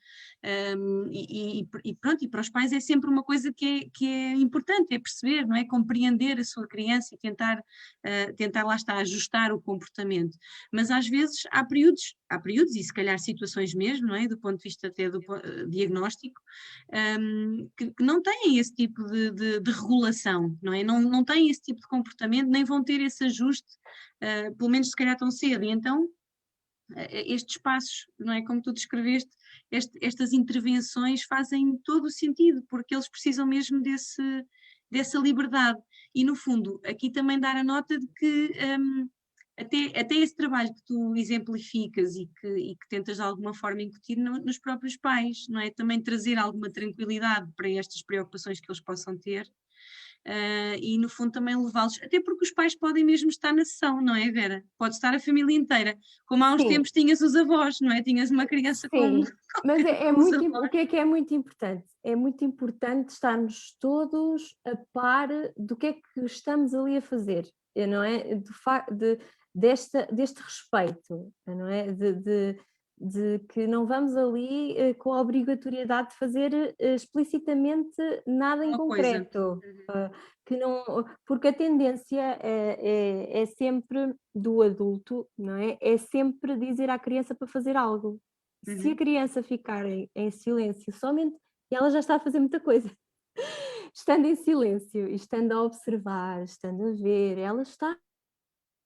e pronto, e para os pais é sempre uma coisa que é importante, é perceber, não é? Compreender a sua criança e tentar lá está, ajustar o comportamento. Mas às vezes há períodos e se calhar situações mesmo, não é? Do ponto de vista até do diagnóstico, que não têm esse tipo de regulação, não é? Não têm esse tipo de comportamento, nem vão ter esse ajuste, pelo menos se calhar tão cedo. E então, estes passos, não é? Como tu descreveste, estas intervenções fazem todo o sentido, porque eles precisam mesmo dessa liberdade. E, no fundo, aqui também dar a nota de que até esse trabalho que tu exemplificas e que tentas de alguma forma incutir nos próprios pais, não é? Também trazer alguma tranquilidade para estas preocupações que eles possam ter, e no fundo também levá-los, até porque os pais podem mesmo estar na sessão, não é, Vera? Pode estar a família inteira, como há uns Sim, tempos tinhas os avós, não é? Tinhas uma criança com, sim. Mas é com os muito, o avós. que é muito importante? É muito importante estarmos todos a par do que é que estamos ali a fazer, não é? Deste respeito, não é? De que não vamos ali com a obrigatoriedade de fazer explicitamente nada em Uma coisa. concreto. Uhum, Que não, porque a tendência é sempre do adulto, não é? É sempre dizer à criança para fazer algo. Se a uhum, criança ficar em silêncio somente, ela já está a fazer muita coisa. Estando em silêncio, estando a observar, estando a ver, ela está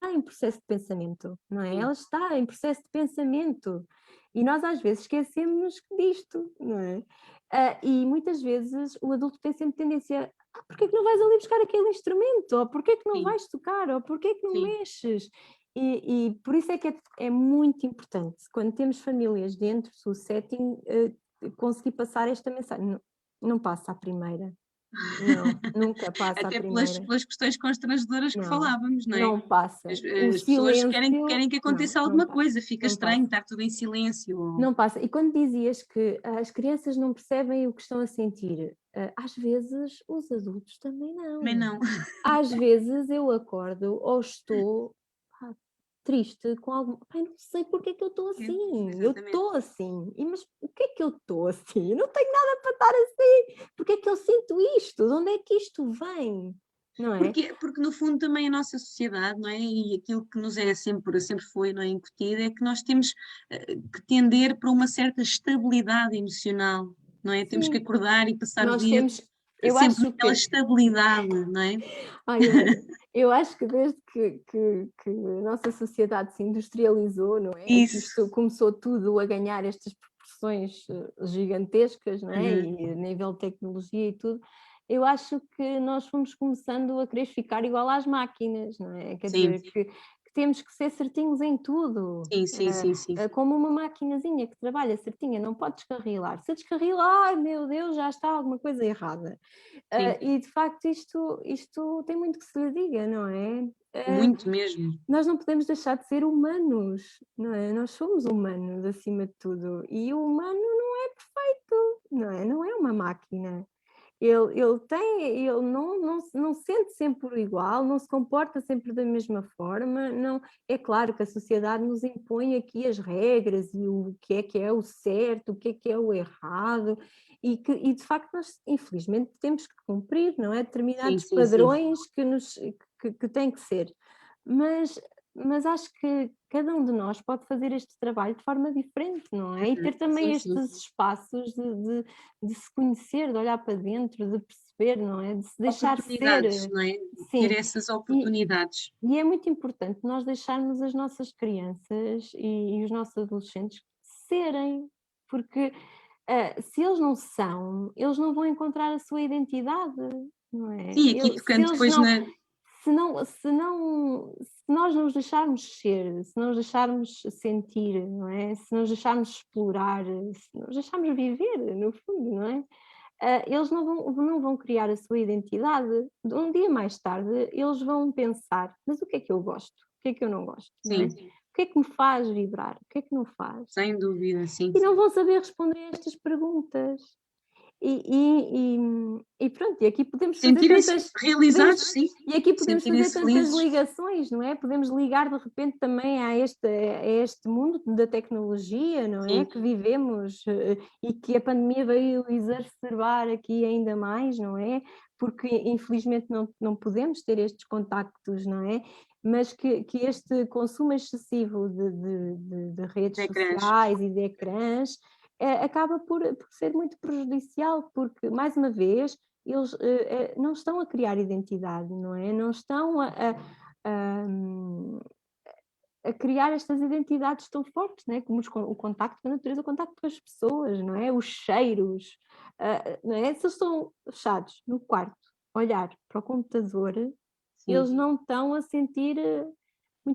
em processo de pensamento, não é? sim. Ela está em processo de pensamento. E nós às vezes esquecemos disto, não é? E muitas vezes o adulto tem sempre tendência, porquê que não vais ali buscar aquele instrumento? Ou porquê que não Sim, vais tocar? Ou porquê que não sim. mexes? E por isso é que é muito importante, quando temos famílias dentro do setting, conseguir passar esta mensagem. Não, não passa à primeira. Não, nunca passa à Até primeira. pelas questões constrangedoras que Não, falávamos, não é? não passa. O As pessoas silêncio, querem que não, aconteça não alguma passa. coisa, fica Não estranho passa. estar tudo em silêncio. Não passa. E quando dizias que as crianças não percebem o que estão a sentir, às vezes os adultos também Também não. não. Às vezes eu acordo ou estou pá, triste com algum. Pai, não sei porque é que eu estou assim. Eu Exatamente. estou assim. Mas o que é que eu estou assim? Eu não tenho nada para estar assim. Porque é que eu sinto isto? De onde é que isto vem? Não é? Porque no fundo também a nossa sociedade, não é? E aquilo que nos é sempre foi, não é, incutido, é que nós temos que tender para uma certa estabilidade emocional, não é? Temos que Sim. acordar e passar o Nós dia temos. Eu sempre acho naquela que estabilidade, não é? Ai, eu acho que desde que a nossa sociedade se industrializou, não é? Que Isso. isto começou tudo a ganhar estas proporções gigantescas, não é? Uhum. E a nível de tecnologia e tudo, eu acho que nós fomos começando a querer ficar igual às máquinas, não é? Quer Sim, dizer, que temos que ser certinhos em tudo, sim, sim, sim, sim, como uma maquinazinha que trabalha certinha, não pode descarrilar. Se descarrilar, ai meu Deus, já está alguma coisa errada. sim, E de facto isto tem muito que se lhe diga, não é? muito mesmo. Nós não podemos deixar de ser humanos, não é? Nós somos humanos acima de tudo e o humano não é perfeito, não é? Não é uma máquina. Ele não sente sempre igual, não se comporta sempre da mesma forma, não é claro que a sociedade nos impõe aqui as regras e o que é o certo, o que é o errado, e de facto nós infelizmente temos que cumprir, não é? Sim, Determinados sim, sim. padrões que têm que ser. Mas mas acho que cada um de nós pode fazer este trabalho de forma diferente, não é? E Uhum. ter também Sim, sim. estes espaços de se conhecer, de olhar para dentro, de perceber, não é? De se deixar ser, Oportunidades, não é? Ter sim. essas E, oportunidades. e é muito importante nós deixarmos as nossas crianças e os nossos adolescentes serem, porque se eles não são, eles não vão encontrar a sua identidade, não é? Sim, aqui Se tocando eles depois não, na se nós não os deixarmos ser, se não os deixarmos sentir, não é? Se não os deixarmos explorar, se não os deixarmos viver, no fundo, não é? Eles não vão criar a sua identidade. Um dia mais tarde, eles vão pensar: "Mas o que é que eu gosto? O que é que eu não gosto?", não é? sim, O que é que me faz vibrar? O que é que não faz? sem dúvida, sim. E não vão saber responder a estas perguntas. E pronto, e aqui podemos fazer Sentirem-se tantas podemos realizados, sim, e aqui podemos fazer sentirem-se tantas felizes. ligações, não é? Podemos ligar de repente também a este mundo da tecnologia, não é? Sim, Que vivemos, e que a pandemia veio exacerbar aqui ainda mais, não é? Porque infelizmente não podemos ter estes contactos, não é? Mas que este consumo excessivo de redes de ecrãs. sociais e de ecrãs acaba por ser muito prejudicial, porque, mais uma vez, eles não estão a criar identidade, não é? Não estão a criar estas identidades tão fortes, não é? Como o contacto com a natureza, o contacto com as pessoas, não é? Os cheiros, não é? Se eles estão fechados no quarto, a olhar para o computador, Sim. eles não estão a sentir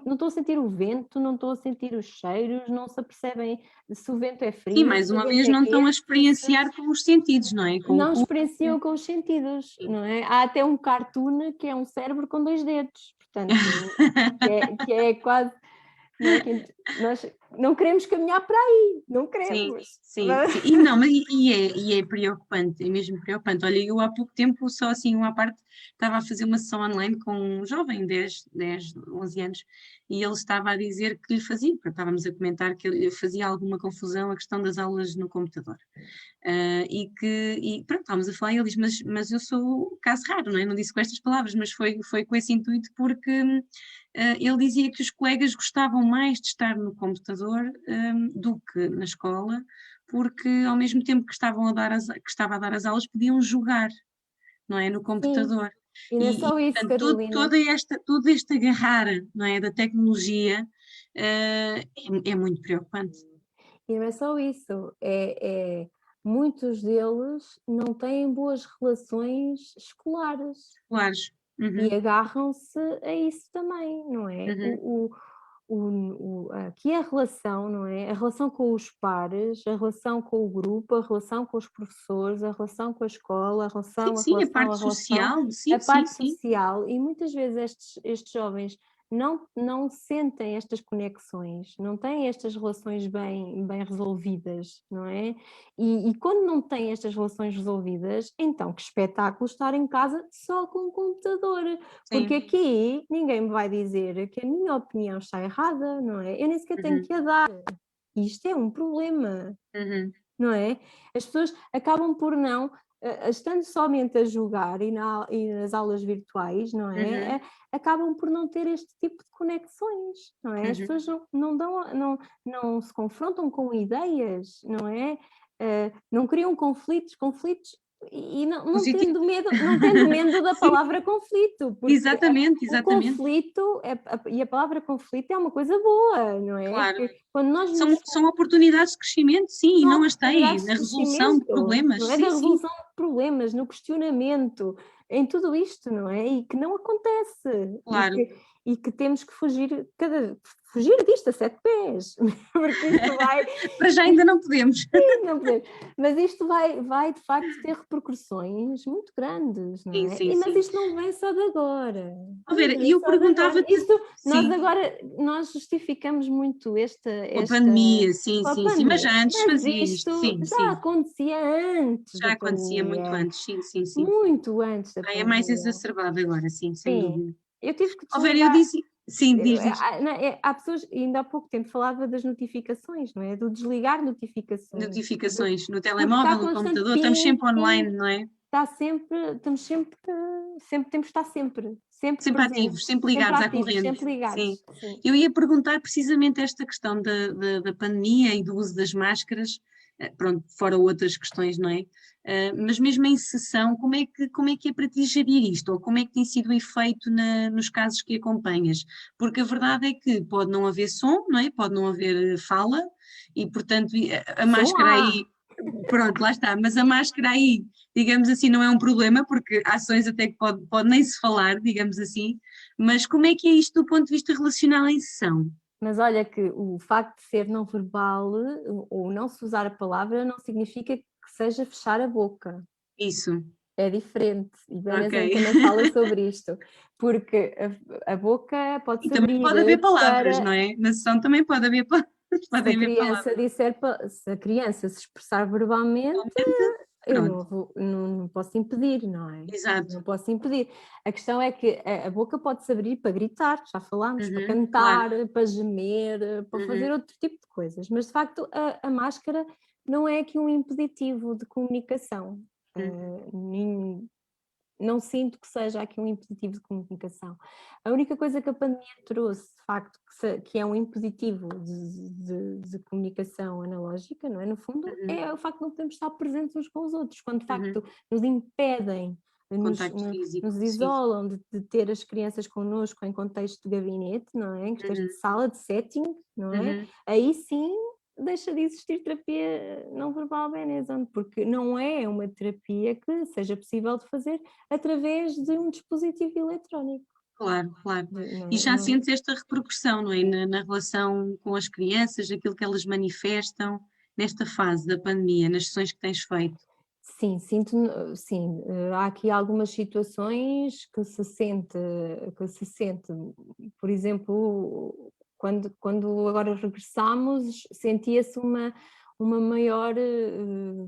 não estou a sentir o vento, não estou a sentir os cheiros, não se apercebem se o vento é Sim, frio, mais se o uma vento vez é não estão a quente, experienciar com os sentidos, não é? Com o não pulso. experienciam com os sentidos, Sim. não é? Há até um cartoon que é um cérebro com 2 dedos, portanto, que é quase, não é, que nós não queremos caminhar para aí, não Sim, queremos. sim, sim. E não, mas e é preocupante, é mesmo preocupante. Olha, eu há pouco tempo, só assim uma parte, estava a fazer uma sessão online com um jovem, 11 anos, e ele estava a dizer que lhe fazia, porque estávamos a comentar que ele fazia alguma confusão a questão das aulas no computador. E pronto, estávamos a falar e ele diz, mas eu sou caso raro, não é? Não disse com estas palavras, mas foi com esse intuito porque ele dizia que os colegas gostavam mais de estar no computador do que na escola, porque ao mesmo tempo que que estava a dar as aulas, podiam jogar, não é? No Sim, computador. e não é E só isso, portanto, Carolina, todo este agarrar, não é, da tecnologia, é muito preocupante. e não é só isso, muitos deles não têm boas relações escolares. Claros. E Uhum, agarram-se a isso também, não é? uhum. Aqui a relação, não é? A relação com os pares, a relação com o grupo, a relação com os professores, a relação com a escola, a Sim, relação, a sim, a relação, parte a relação, social, a sim, sim, parte sim. social, e muitas vezes estes jovens não sentem estas conexões, não têm estas relações bem resolvidas, não é? E quando não têm estas relações resolvidas, então que espetáculo estar em casa só com o computador, porque Sim. aqui ninguém me vai dizer que a minha opinião está errada, não é? Eu nem sequer tenho Uhum, que a dar. Isto é um problema, uhum, não é? As pessoas acabam por não, estando somente a jogar e nas aulas virtuais, não é? uhum, Acabam por não ter este tipo de conexões, não é? As uhum. pessoas não se confrontam com ideias, não é? Não criam conflitos e não tendo medo, não tendo medo da palavra conflito, porque exatamente. o conflito e a palavra conflito é uma coisa boa, não é? Claro. Quando nós são oportunidades de crescimento, sim, e não as têm, na de resolução de problemas. não é? Da resolução de problemas, no questionamento, em tudo isto, não é? E que não acontece. Claro. E que temos que fugir disto a 7 pés, porque isto vai... Para já ainda não podemos. Sim, não podemos. Mas isto vai de facto ter repercussões muito grandes, não é? Sim. Mas isto não vem só de agora. Vera, e eu perguntava-te... Nós justificamos muito esta a pandemia, sim, mas já antes mas fazia isto, sim. Acontecia antes. Já acontecia muito antes, sim. Muito antes da pandemia. É mais exacerbado agora, sim, sem dúvida. Eu tive que Vera, eu disse... Sim, diz. Há pessoas, ainda há pouco tempo falava das notificações, não é? Do desligar notificações. Notificações no telemóvel, no computador, estamos sempre online, não é? Estamos sempre, temos que estar sempre ativos, sempre ligados à corrente. Sempre ligados. Sim. Eu ia perguntar precisamente esta questão da pandemia e do uso das máscaras, pronto, fora outras questões, não é? Mas mesmo em sessão, como é que é para ti gerir isto? Ou como é que tem sido o efeito nos casos que acompanhas? Porque a verdade é que pode não haver som, não é? Pode não haver fala, e portanto a máscara aí... Pronto, lá está, mas a máscara aí, digamos assim, não é um problema, porque há ações até que pode nem se falar, digamos assim, mas como é que é isto do ponto de vista relacional em sessão? Mas olha que o facto de ser não verbal ou não se usar a palavra não significa que seja fechar a boca. Isso. É diferente, e Vanessa também fala sobre isto, porque a boca pode ser também pode haver palavras, não é? Na sessão também pode haver palavras. Se a criança se expressar verbalmente, eu não posso impedir, não é? Exato. Não posso impedir. A questão é que a boca pode se abrir para gritar, já falámos, para cantar, para gemer, para fazer outro tipo de coisas, mas de facto a máscara não é aqui um impeditivo de comunicação. Não sinto que seja aqui um impeditivo de comunicação. A única coisa que a pandemia trouxe, de facto, que é um impeditivo de comunicação analógica, não é? No fundo, é o facto de não podemos estar presentes uns com os outros, quando de facto nos impedem, nos isolam de ter as crianças connosco em contexto de gabinete, não é? Em contexto de sala, de setting, não é? Aí sim deixa de existir terapia não verbal Benezon, porque não é uma terapia que seja possível de fazer através de um dispositivo eletrónico. Claro. E já sentes esta repercussão, não é? Na relação com as crianças, aquilo que elas manifestam nesta fase da pandemia, nas sessões que tens feito? Sim, sim, há aqui algumas situações que se sente, por exemplo, quando agora regressamos, sentia-se uma maior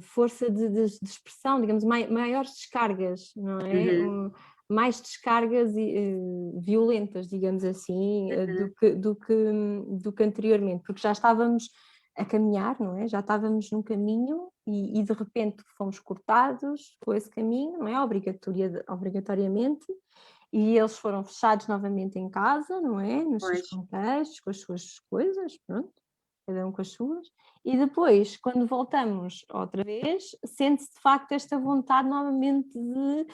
força de expressão, digamos, maiores descargas, não é? Mais descargas violentas, digamos assim, do que anteriormente, porque já estávamos a caminhar, não é? Já estávamos num caminho e de repente fomos cortados com esse caminho, não é? Obrigatoriamente, e eles foram fechados novamente em casa, não é? Nos seus contextos, com as suas coisas, pronto, cada um com as suas, e depois, quando voltamos outra vez, sente-se de facto esta vontade novamente de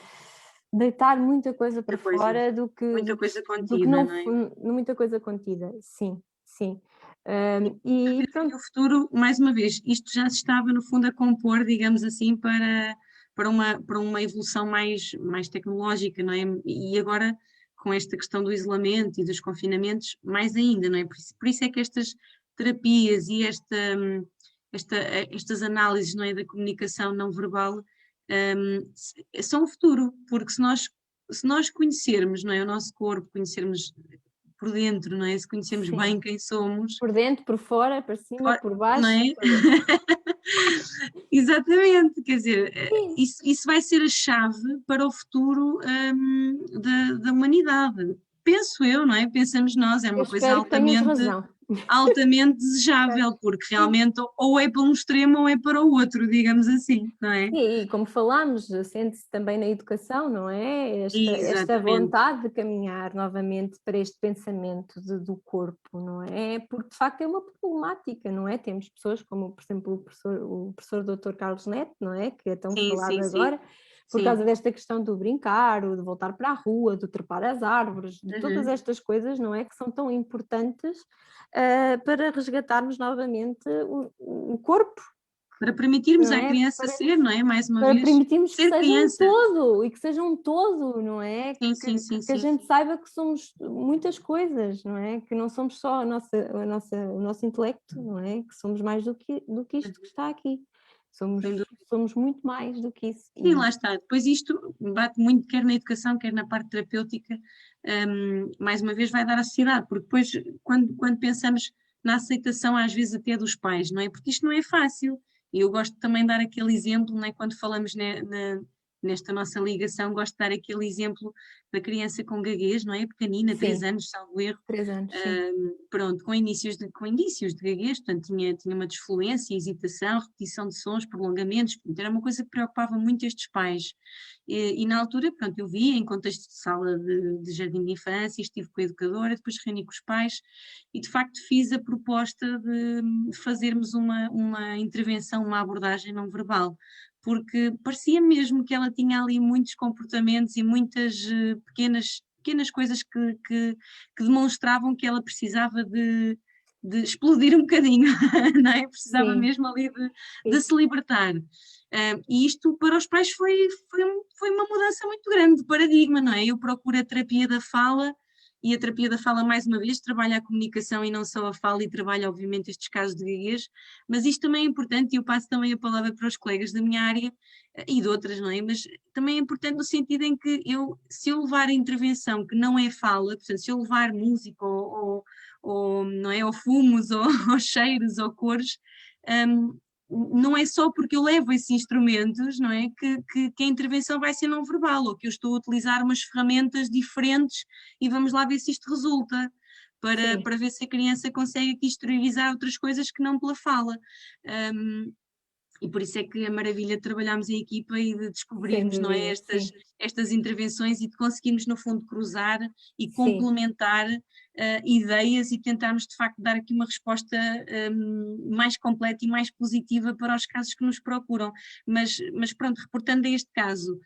deitar muita coisa para fora do que... Muita coisa contida, não é? Muita coisa contida, sim. E pronto. No futuro, mais uma vez, isto já se estava no fundo a compor, digamos assim, para uma evolução mais tecnológica, não é? E agora, com esta questão do isolamento e dos confinamentos, mais ainda, não é? Por isso é que estas terapias e estas análises, não é, da comunicação não verbal são o futuro, porque se nós conhecermos, não é, o nosso corpo, conhecermos por dentro, não é? Se conhecemos bem quem somos. Por dentro, por fora, por cima, por baixo. Não é? Exatamente, quer dizer, isso vai ser a chave para o futuro da humanidade. penso eu, não é? Pensamos nós, é Eu uma coisa espero que tenhas razão. altamente desejável, porque realmente ou é para um extremo ou é para o outro, digamos assim, não é? E como falámos, sente-se também na educação, não é? Esta Exatamente. vontade de caminhar novamente para este pensamento do corpo, não é? Porque de facto é uma problemática, não é? Temos pessoas como, por exemplo, o professor Dr. Carlos Neto, não é? Que é tão Sim, falado sim, sim, agora, por sim. causa desta questão do brincar, o de voltar para a rua, do trepar as árvores, de todas Uhum. estas coisas, não é? Que são tão importantes para resgatarmos novamente o corpo, Para permitirmos não à é? criança ser, não é? Mais uma Para vez, permitirmos que ser seja um criança. todo e que seja um todo, não é? Sim, sim, sim, Que a sim. gente saiba que somos muitas coisas, não é? Que não somos só o nosso intelecto, não é? Que somos mais do que isto que está aqui. Somos, Sem dúvida. somos muito mais do que isso. Sim, lá está. Depois isto bate muito, quer na educação, quer na parte terapêutica, mais uma vez vai dar à sociedade, porque depois, quando pensamos na aceitação, às vezes até dos pais, não é? Porque isto não é fácil. E eu gosto também de dar aquele exemplo, não é? Quando falamos nesta nossa ligação, gosto de dar aquele exemplo da criança com gaguez, não é? Pequenina, 3 Sim, anos, salvo erro, 3 anos, sim. pronto, com indícios de gaguez, portanto tinha uma desfluência, hesitação, repetição de sons, prolongamentos, portanto era uma coisa que preocupava muito estes pais. E na altura, pronto, eu vi em contexto de sala de jardim de infância, estive com a educadora, depois reuni com os pais e de facto fiz a proposta de fazermos uma intervenção, uma abordagem não verbal, porque parecia mesmo que ela tinha ali muitos comportamentos e muitas pequenas coisas que demonstravam que ela precisava de explodir um bocadinho, não é? Precisava Sim, mesmo ali de sim. se libertar. E isto para os pais foi uma mudança muito grande de paradigma, não é? Eu procuro a terapia da fala, e a terapia da fala, mais uma vez, trabalha a comunicação e não só a fala, e trabalha, obviamente, estes casos de gaguez, mas isto também é importante, e eu passo também a palavra para os colegas da minha área, e de outras, não é? Mas também é importante no sentido em que se eu levar a intervenção que não é fala, portanto, se eu levar música não é, ou fumos, ou cheiros, ou cores, um, não é só porque eu levo esses instrumentos, não é, que a intervenção vai ser não verbal, ou que eu estou a utilizar umas ferramentas diferentes e vamos lá ver se isto resulta, Sim, para ver se a criança consegue aqui exteriorizar outras coisas que não pela fala. Um, e por isso é que a maravilha de trabalharmos em equipa e de sem descobrirmos, não é, dúvida, sim, estas intervenções e de conseguirmos, no fundo, cruzar e sim. complementar ideias e tentarmos, de facto, dar aqui uma resposta mais completa e mais positiva para os casos que nos procuram. Mas pronto, reportando a este caso,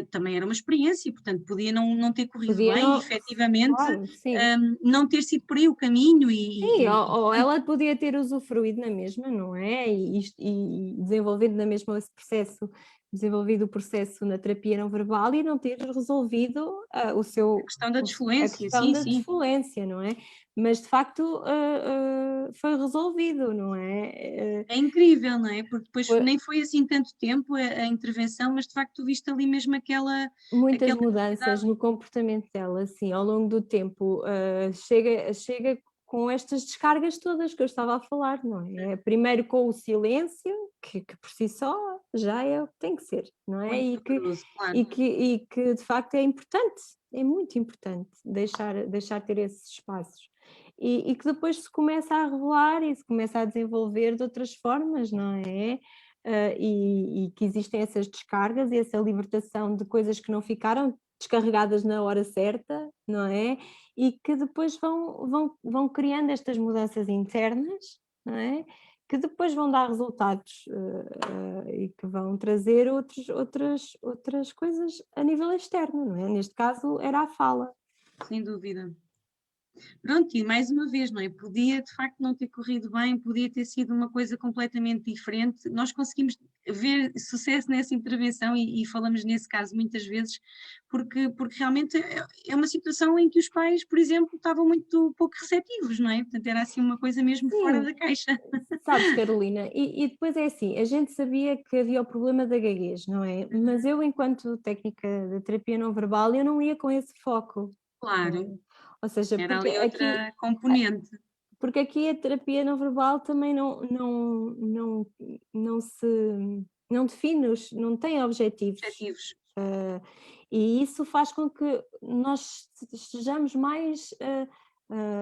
também era uma experiência, portanto, podia não ter corrido Podia bem e, não, efetivamente, claro, sim. não ter sido por aí o caminho Sim, e ou pronto, ela podia ter usufruído na mesma, não é? E desenvolvido na mesma esse processo, desenvolvido o processo na terapia não verbal e não ter resolvido o a seu, questão da a desfluência, questão sim, da sim. desfluência, não é? Mas de facto foi resolvido, não é? É incrível, não é? Porque depois Foi nem foi assim tanto tempo a intervenção, mas de facto tu viste ali mesmo muitas aquela mudanças necessidade. no comportamento dela, assim, ao longo do tempo, chega com estas descargas todas que eu estava a falar, não é? Primeiro com o silêncio, que por si só já é o que tem que ser, não é? Muito E que, doloroso, claro. e que, e que de facto é importante, é muito importante deixar ter esses espaços. E que depois se começa a revelar e se começa a desenvolver de outras formas, não é? E que existem essas descargas e essa libertação de coisas que não ficaram descarregadas na hora certa, não é? E que depois vão criando estas mudanças internas, não é? Que depois vão dar resultados e que vão trazer outras coisas a nível externo, não é? Neste caso era a fala. Sem dúvida. Pronto, e mais uma vez, não é? Podia de facto não ter corrido bem, podia ter sido uma coisa completamente diferente. Nós conseguimos ver sucesso nessa intervenção e falamos nesse caso muitas vezes, porque realmente é uma situação em que os pais, por exemplo, estavam muito pouco receptivos, não é? Portanto, era assim uma coisa mesmo fora Sim, da caixa. sabes, Carolina, e depois é assim, a gente sabia que havia o problema da gaguez, não é? Mas eu, enquanto técnica de terapia não verbal, eu não ia com esse foco, não Claro, é? Ou seja, era ali outra componente. porque aqui a terapia não verbal também não se não define, não tem objetivos. Objetivos. eh, E isso faz com que nós estejamos mais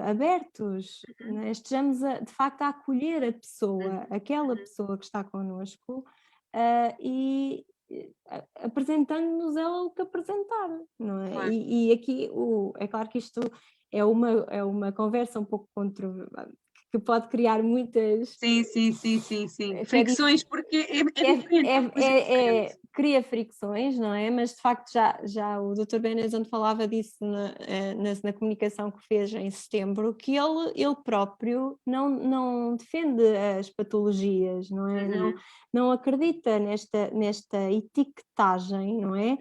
abertos, né? Estejamos de facto a acolher a pessoa, aquela pessoa que está connosco, e apresentando-nos ela o que apresentar, não é? Claro. E aqui é claro que isto é uma conversa um pouco que pode criar muitas. Sim, sim, sim, sim, sim. Que é Fricções, porque é diferente, é uma coisa diferente. cria fricções, não é? Mas de facto já o Dr. Benezon falava disso na comunicação que fez em setembro, que ele próprio não defende as patologias, não é? Não acredita nesta etiquetagem, não é?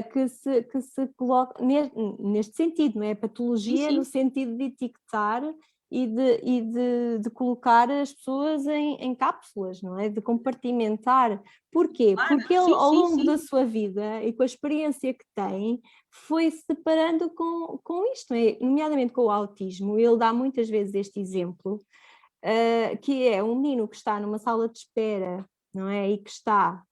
Que se coloca neste sentido, não é? Patologia Sim, no sentido de etiquetar e de colocar as pessoas em cápsulas, não é? De compartimentar. Porquê? claro, Porque ele, sim, ao sim, longo da sim. sua vida e com a experiência que tem, foi se deparando com isto, não é? Nomeadamente com o autismo. Ele dá muitas vezes este exemplo, que é um menino que está numa sala de espera, não é? E que está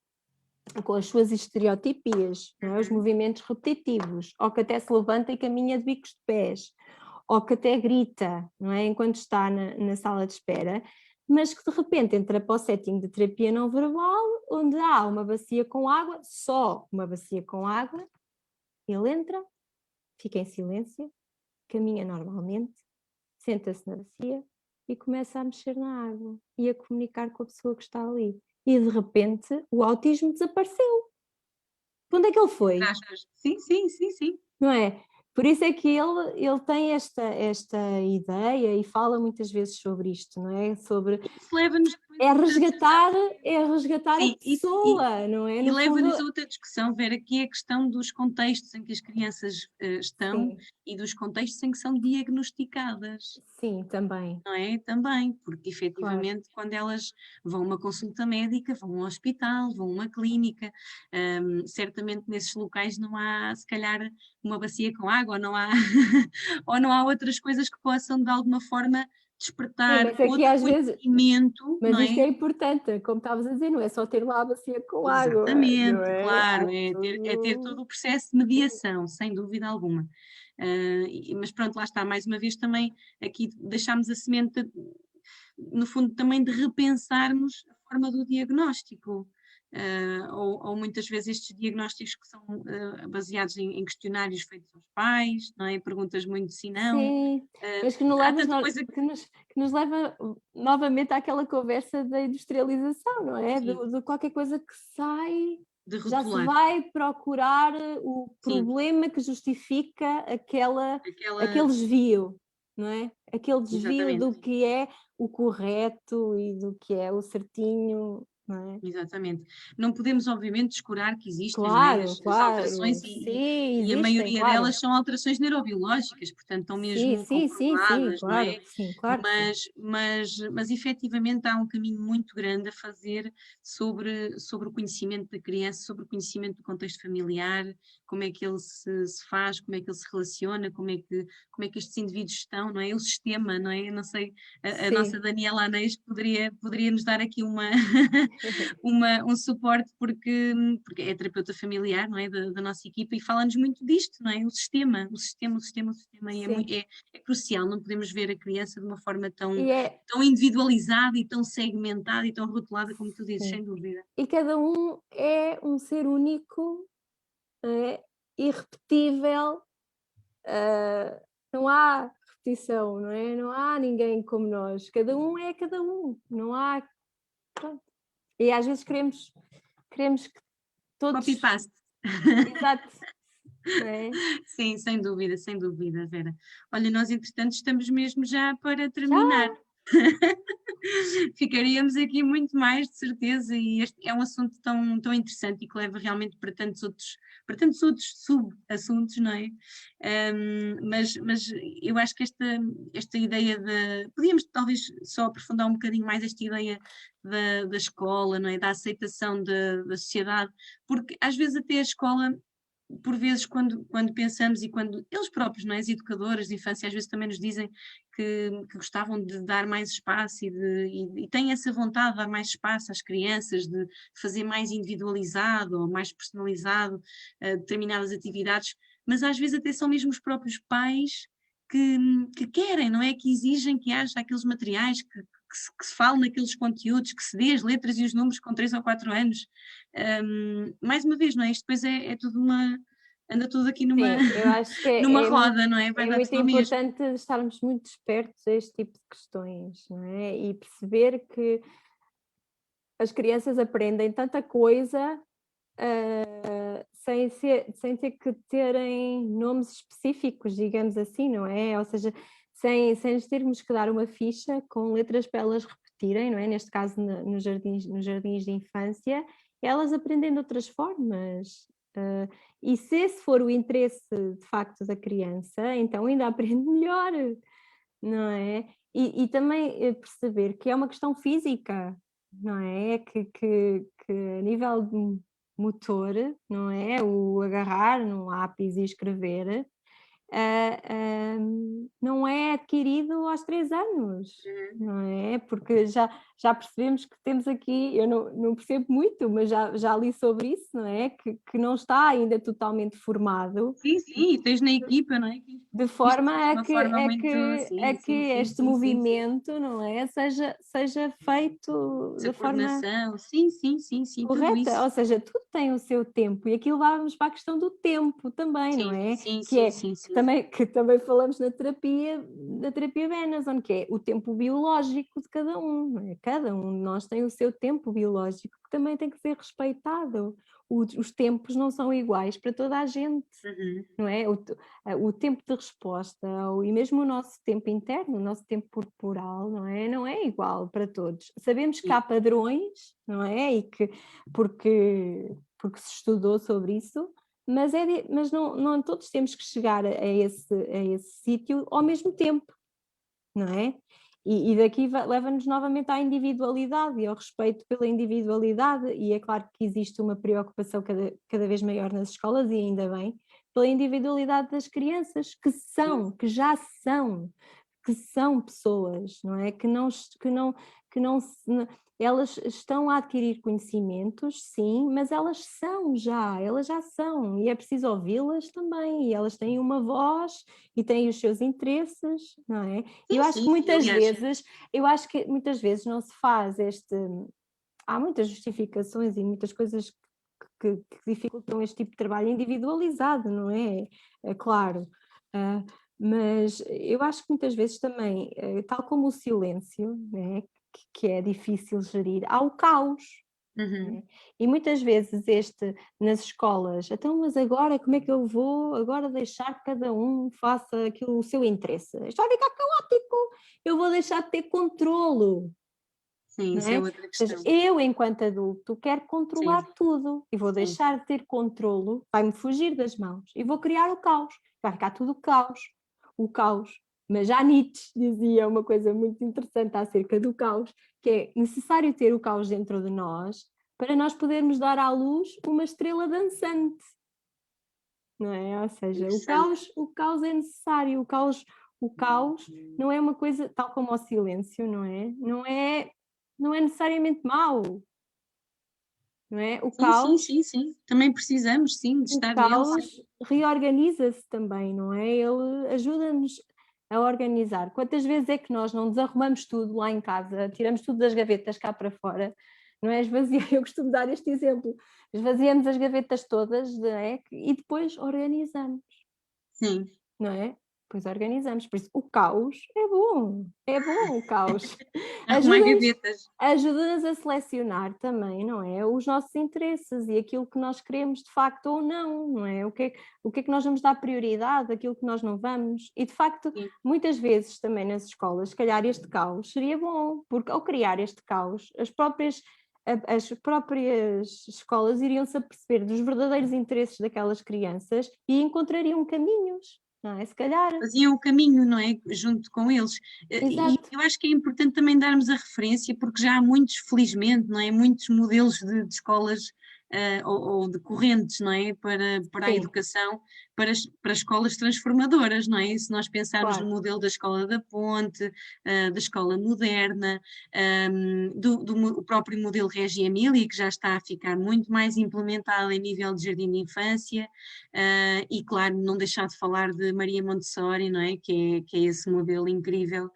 com as suas estereotipias, não é? Os movimentos repetitivos, ou que até se levanta e caminha de bicos de pés, ou que até grita, não é? Enquanto está na sala de espera, mas que de repente entra para o setting de terapia não verbal, onde há uma bacia com água, só uma bacia com água, ele entra, fica em silêncio, caminha normalmente, senta-se na bacia e começa a mexer na água e a comunicar com a pessoa que está ali. E de repente o autismo desapareceu. Onde é que ele foi? Aspas. Sim, sim, sim, sim. Não é? Por isso é que ele tem esta ideia e fala muitas vezes sobre isto, não é? Sobre Isso leva-nos depois é a outra resgatar, discussão. é resgatar a Sim, pessoa, não é? e No fundo, leva-nos a outra discussão, Vera, que é a questão dos contextos em que as crianças estão sim, e dos contextos em que são diagnosticadas. sim, também, Não é? Também, porque claro. efetivamente quando elas vão a uma consulta médica, vão a um hospital, vão a uma clínica, certamente nesses locais não há se calhar uma bacia com água, ou não há, ou não há outras coisas que possam de alguma forma Sim, despertar mas aqui outro às vezes, conhecimento, mas não isto é? é importante, como estavas a dizer, não é só ter lá a bacia com água, não Exatamente, é? Há claro, é ter tudo. todo o processo de mediação, sem dúvida alguma. Mas pronto, lá está, mais uma vez também aqui deixámos a semente, no fundo, também de repensarmos a forma do diagnóstico. Ou muitas vezes estes diagnósticos que são baseados em questionários feitos aos pais, não é? Perguntas muito sim, não. Sim, Uh, mas que nos há leva, tanta coisa que nos leva novamente àquela conversa da industrialização, não é? sim, De qualquer coisa que sai, de já se rotular, vai procurar o sim, problema que justifica aquela, aquele desvio, não é? Aquele desvio do exatamente. que é o correto e do que é o certinho, não é? Exatamente. Não podemos, obviamente, descurar que existem, não é, Claro, as claro, alterações sim, e a existem, maioria claro. delas são alterações neurobiológicas, portanto, estão Sim, mesmo sim, sim, sim, comprovadas, não claro é? que sim, claro que sim. Mas efetivamente há um caminho muito grande a fazer sobre o conhecimento da criança, sobre o conhecimento do contexto familiar, como é que ele se faz, como é que ele se relaciona, como é que estes indivíduos estão, não é? O sistema, não é? Eu não sei, a nossa Sim. Daniela Anês poderia nos dar aqui um suporte porque é terapeuta familiar, não é? Da nossa equipa e fala-nos muito disto, não é? O sistema e Sim, é crucial, não podemos ver a criança de uma forma tão, e é, tão individualizada e tão segmentada e tão rotulada como tu dizes, sim. sem dúvida. E cada um é um ser único, é irrepetível, não há repetição, não é? Não há ninguém como nós, cada um é cada um, não há, pronto. E às vezes queremos que todos, Copy-paste. exato, não é? Sim, sem dúvida, Vera. Olha, nós entretanto estamos mesmo já para Já, terminar. Ficaríamos aqui muito mais, de certeza, e este é um assunto tão, tão interessante e que leva realmente para tantos outros sub-assuntos, não é? Mas eu acho que esta ideia de. Podíamos talvez só aprofundar um bocadinho mais esta ideia da escola, não é? Da aceitação da sociedade, porque às vezes até a escola por vezes, quando pensamos e quando eles próprios, não é, as educadoras de infância, às vezes também nos dizem que gostavam de dar mais espaço e têm essa vontade de dar mais espaço às crianças, de fazer mais individualizado ou mais personalizado determinadas atividades, mas às vezes até são mesmo os próprios pais que, que querem, não é? Que exigem que haja aqueles materiais, que se fale naqueles conteúdos, que se dê as letras e os números com 3 ou 4 anos. Mais uma vez, não é? Isto depois é tudo anda tudo aqui numa, Sim, eu acho que numa roda, não é? Vai é dar muito tudo ao mesmo. importante estarmos muito despertos a este tipo de questões, não é? E perceber que as crianças aprendem tanta coisa sem ter que terem nomes específicos, digamos assim, não é? Ou seja, sem lhes termos que dar uma ficha com letras para elas repetirem, não é? Neste caso, nos jardins de infância, elas aprendem de outras formas. E se esse for o interesse de facto da criança, então ainda aprende melhor, não é? E também perceber que é uma questão física, não é? Que a nível de motor, não é? O agarrar num lápis e escrever, não é adquirido aos 3 anos, não é? Porque já percebemos que temos aqui, eu não percebo muito, mas já li sobre isso, não é? Que não está ainda totalmente formado. Sim, sim, e tens na equipa, não é? De Isto forma de uma forma muito. a Sim, que sim, sim, este sim, sim, sim. movimento, não é, seja feito Essa da forma coordenação, sim, sim, sim, sim, tudo correta, isso. ou seja, tudo tem o seu tempo e aquilo vamos para a questão do tempo também, não Sim, é? sim, Que sim, é sim, sim. que também falamos na terapia Benazon, que é o tempo biológico de cada um, não é? Cada um de nós tem o seu tempo biológico que também tem que ser respeitado. Os tempos não são iguais para toda a gente. Uhum. Não é? O tempo de resposta e mesmo o nosso tempo interno, o nosso tempo corporal, não é igual para todos. Sabemos que Sim, há padrões, não é? Porque se estudou sobre isso, mas não todos temos que chegar a esse sítio ao mesmo tempo, não é? E daqui leva-nos novamente à individualidade e ao respeito pela individualidade, e é claro que existe uma preocupação cada vez maior nas escolas, e ainda bem, pela individualidade das crianças, sim. que são pessoas, não é? Que não elas estão a adquirir conhecimentos, sim, mas elas já são, e é preciso ouvi-las também, e elas têm uma voz e têm os seus interesses, não é? E Sim, sim, aliás, eu acho que muitas vezes não se faz há muitas justificações e muitas coisas que dificultam este tipo de trabalho individualizado, não é? É claro. Uh, mas eu acho que muitas vezes também, tal como o silêncio, né, que é difícil gerir, há o caos. uhum. E muitas vezes nas escolas, então, mas agora como é que eu vou agora deixar que cada um faça aquilo, o seu interesse? Isto vai ficar caótico, eu vou deixar de ter controlo, Sim, não isso é é? outra Ou seja, questão. eu, enquanto adulto, quero Sim, controlar tudo e vou sim. deixar de ter controlo, vai-me fugir das mãos e vou criar o caos. Vai ficar tudo caos, o caos. Mas já Nietzsche dizia uma coisa muito interessante acerca do caos, que é necessário ter o caos dentro de nós para nós podermos dar à luz uma estrela dançante, não é? Ou seja, Interessante. o caos é necessário, o caos não é uma coisa tal como o silêncio, não é? Não é necessariamente mau, não é? Sim, sim, sim, sim. Também precisamos, sim, de O estar nele, sim. caos reorganiza-se também, não é? Ele ajuda-nos a organizar. Quantas vezes é que nós não desarrumamos tudo lá em casa, tiramos tudo das gavetas cá para fora, não é? Eu costumo dar este exemplo, esvaziamos as gavetas todas, não é? E depois organizamos, Sim, não é? Depois organizamos, por isso o caos é bom o caos. arrumar Ajuda-nos gavetas. ajuda-nos a selecionar também, não é? Os nossos interesses e aquilo que nós queremos de facto ou não, não é? O que é que nós vamos dar prioridade, aquilo que nós não vamos. E de facto, Sim, muitas vezes também nas escolas, se calhar este caos seria bom, porque ao criar este caos, as próprias escolas iriam-se aperceber dos verdadeiros interesses daquelas crianças e encontrariam caminhos, não é? Se calhar, faziam o caminho, não é? Junto com eles. E exato. eu acho que é importante também darmos a referência, porque já há muitos, felizmente, não é? Muitos modelos de escolas ou de correntes, não é? Para a Sim, educação, para escolas transformadoras, não é? E se nós pensarmos no claro. modelo da escola da ponte, da escola moderna, o próprio modelo Reggio Emilia, que já está a ficar muito mais implementado em nível de jardim de infância, e claro, não deixar de falar de Maria Montessori, não é? Que é esse modelo incrível,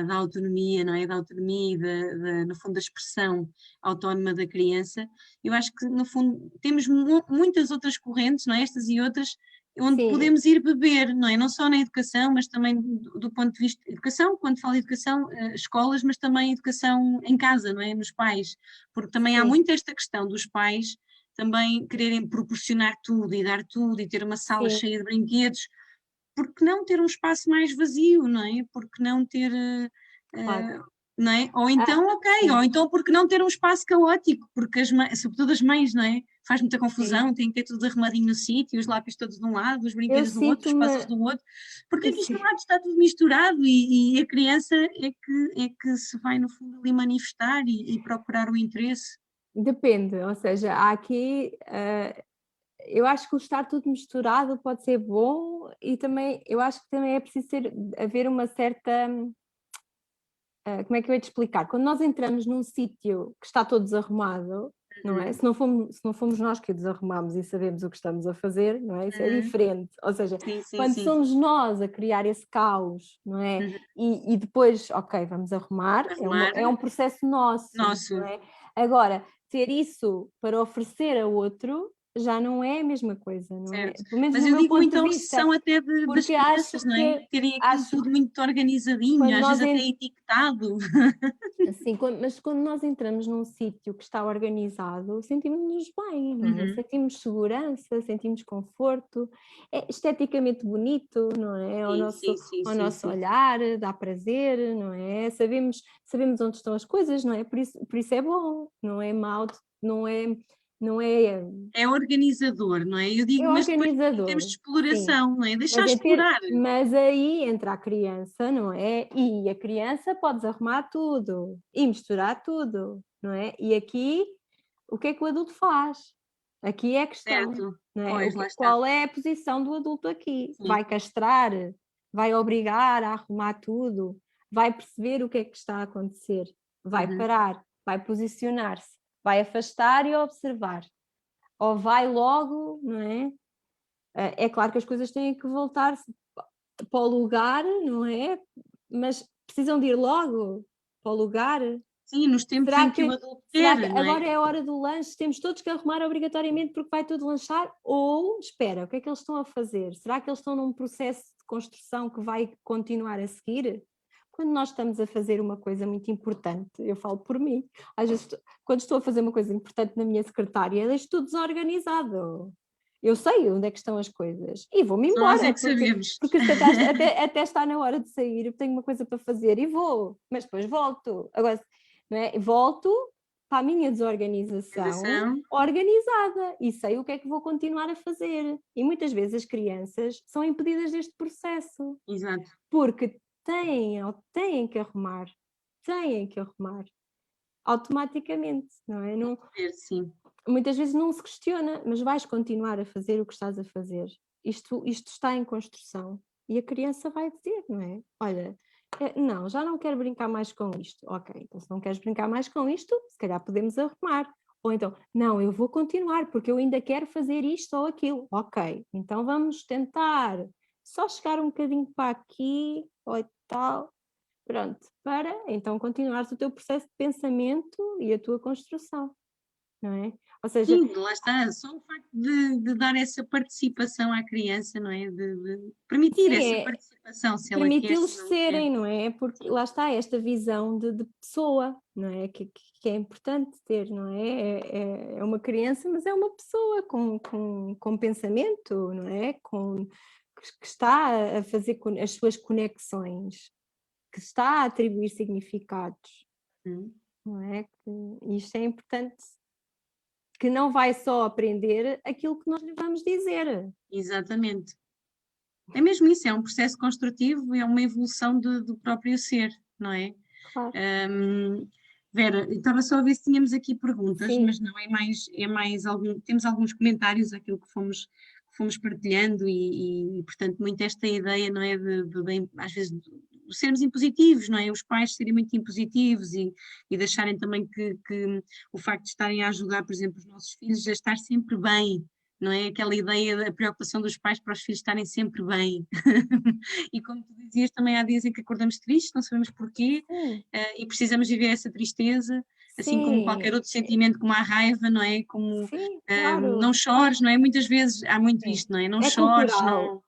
da autonomia, não é? Da autonomia e no fundo, da expressão autónoma da criança. Eu acho que, no fundo, temos muitas outras correntes, não é? Estas e outras, onde Sim, podemos ir beber, não é? Não só na educação, mas também do ponto de vista de educação, quando falo de educação, escolas, mas também educação em casa, não é? Nos pais, porque também há sim, muito esta questão dos pais também quererem proporcionar tudo e dar tudo e ter uma sala sim, cheia de brinquedos, porque não ter um espaço mais vazio, não é? Porque não ter, claro. eh, não é? Ou Ah, então, ok, ou sim, então porque não ter um espaço caótico, porque sobretudo as mães, não é? Faz muita sim. confusão, tem que ter tudo arrumadinho no sítio, os lápis todos de um lado, os Eu brinquedos do outro, os puzzles sinto-me, do outro, porque aqui sim, está tudo misturado e a criança é que se vai, no fundo, ali manifestar e procurar o interesse. depende, ou seja, há aqui, eu acho que o estar tudo misturado pode ser bom e também, eu acho que também é preciso haver uma certa, como é que eu ia te explicar? Quando nós entramos num sítio que está todo desarrumado, não é? Uhum, Se não fomos nós que o desarrumamos e sabemos o que estamos a fazer, não é? Isso é uhum. diferente. Ou seja, Sim, sim, quando sim. somos nós a criar esse caos, não é? Uhum. E depois, ok, vamos arrumar, Arrumar, é um processo nosso, não nosso. é? Agora, ter isso para oferecer a outro já não é a mesma coisa, não é? Certo. Pelo menos Mas no eu meu digo ponto muito de a vista, obsessão até das porque crianças, não é? Terem aquilo acho tudo que muito organizadinho, quando às nós vezes até etiquetado. Sim, mas quando nós entramos num sítio que está organizado, sentimos-nos bem, não é? Uhum. Sentimos segurança, sentimos conforto, é esteticamente bonito, não é? Ao Sim, nosso, sim, sim, ao sim, nosso sim. olhar, dá prazer, não é? Sabemos onde estão as coisas, não é? Por isso é bom, não é mau, não é, não é, É organizador, não é? Eu é digo, mas depois em termos de organizador, sim. exploração, não é? Deixar explorar. Mas aí entra a criança, não é? E a criança pode desarrumar tudo e misturar tudo, não é? E aqui, o que é que o adulto faz? Aqui é a questão, Certo. não é? Pois, lá está. Qual é a posição do adulto aqui? Sim. Vai castrar? Vai obrigar a arrumar tudo? Vai perceber o que é que está a acontecer? Vai Uhum. parar? Vai posicionar-se? Vai afastar e observar? Ou vai logo, não é? É claro que as coisas têm que voltar para o lugar, não é? Mas precisam de ir logo para o lugar. Sim, nos tempos Será em que o que, adulto será quer, que não é? agora é a hora do lanche? Temos todos que arrumar obrigatoriamente porque vai tudo lanchar? Ou, espera, o que é que eles estão a fazer? Será que eles estão num processo de construção que vai continuar a seguir? Quando nós estamos a fazer uma coisa muito importante, eu falo por mim, às vezes, quando estou a fazer uma coisa importante na minha secretária, deixo tudo desorganizado. Eu sei onde é que estão as coisas e vou-me Só nós é embora, que porque, sabemos. porque se até está na hora de sair, eu tenho uma coisa para fazer e vou, mas depois volto. Agora, não é? Volto para a minha desorganização Organização. organizada e sei o que é que vou continuar a fazer. E muitas vezes as crianças são impedidas deste processo, Exato. porque têm que arrumar automaticamente, não é? Não, Ver, sim. muitas vezes não se questiona, mas vais continuar a fazer o que estás a fazer. Isto está em construção. E a criança vai dizer, não é? Olha, não, já não quero brincar mais com isto. Ok, então se não queres brincar mais com isto, se calhar podemos arrumar. Ou então, não, eu vou continuar porque eu ainda quero fazer isto ou aquilo. Ok, então vamos tentar só chegar um bocadinho para aqui ou tal. Pronto, para então continuares o teu processo de pensamento e a tua construção, não é? Ou seja, Sim, lá está, só o facto de dar essa participação à criança, não é? De permitir sim, essa é participação, se ela quer, permiti-los se não quer. serem, não é? Porque Sim, lá está esta visão de pessoa, não é? Que é importante ter, não é? É uma criança, mas é uma pessoa com pensamento, não é? Que está a fazer as suas conexões, que está a atribuir significados, hum, não é? Isto é importante, que não vai só aprender aquilo que nós lhe vamos dizer. exatamente. É mesmo isso, é um processo construtivo e é uma evolução do próprio ser, não é? Claro. Hum, Vera, eu estava só a ver se tínhamos aqui perguntas, Sim, mas não, temos alguns comentários àquilo que fomos partilhando e, portanto, muito esta ideia, não é, às vezes, de sermos impositivos, não é? Os pais serem muito impositivos e de acharem também que o facto de estarem a ajudar, por exemplo, os nossos filhos a estar sempre bem, não é? Aquela ideia da preocupação dos pais para os filhos estarem sempre bem. E como tu dizias, também há dias em que acordamos tristes, não sabemos porquê, sim, e precisamos viver essa tristeza, assim como qualquer sim, outro sentimento, como a raiva, não é? Como sim, não claro, chores, não é? Muitas vezes há muito sim. isto, não é? Não É chores, cultural,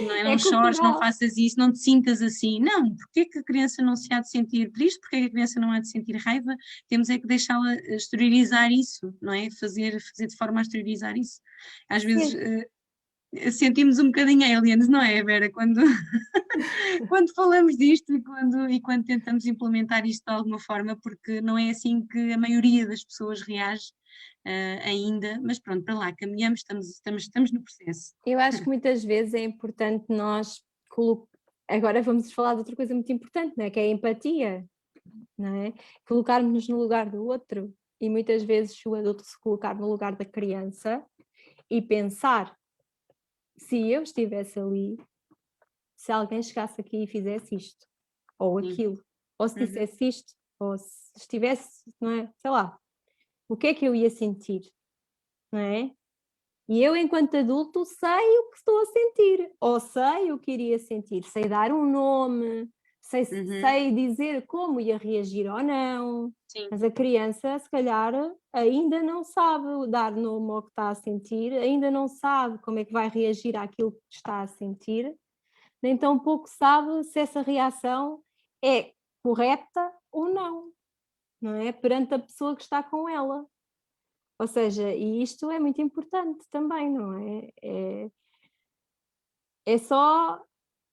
não é chores, não cultural. faças isso, não te sintas assim. Não, porque é que a criança não se há de sentir triste? Porque é que a criança não há de sentir raiva? Temos é que deixá-la exteriorizar isso, não é? Fazer de forma a exteriorizar isso. Às vezes Sim, sentimos um bocadinho aliens, não é, Vera? Quando falamos disto e quando tentamos implementar isto de alguma forma, porque não é assim que a maioria das pessoas reage ainda, mas pronto, para lá, caminhamos, estamos no processo. eu acho que muitas vezes é importante nós colo agora vamos falar de outra coisa muito importante, não é, que é a empatia, não é? Colocarmos-nos no lugar do outro e muitas vezes o adulto se colocar no lugar da criança e pensar: "Se eu estivesse ali, se alguém chegasse aqui e fizesse isto, ou Sim. aquilo, ou se Uhum. dissesse isto, ou se estivesse", não é, sei lá, o que é que eu ia sentir, não é? E eu, enquanto adulto, sei o que estou a sentir, ou sei o que iria sentir, sei dar um nome, Uhum. sei dizer como ia reagir ou não, Sim. mas a criança, se calhar, ainda não sabe dar nome ao que está a sentir, ainda não sabe como é que vai reagir àquilo que está a sentir, nem tampouco sabe se essa reação é correta ou não, não é? Perante a pessoa que está com ela. Ou seja, e isto é muito importante também, não é? É só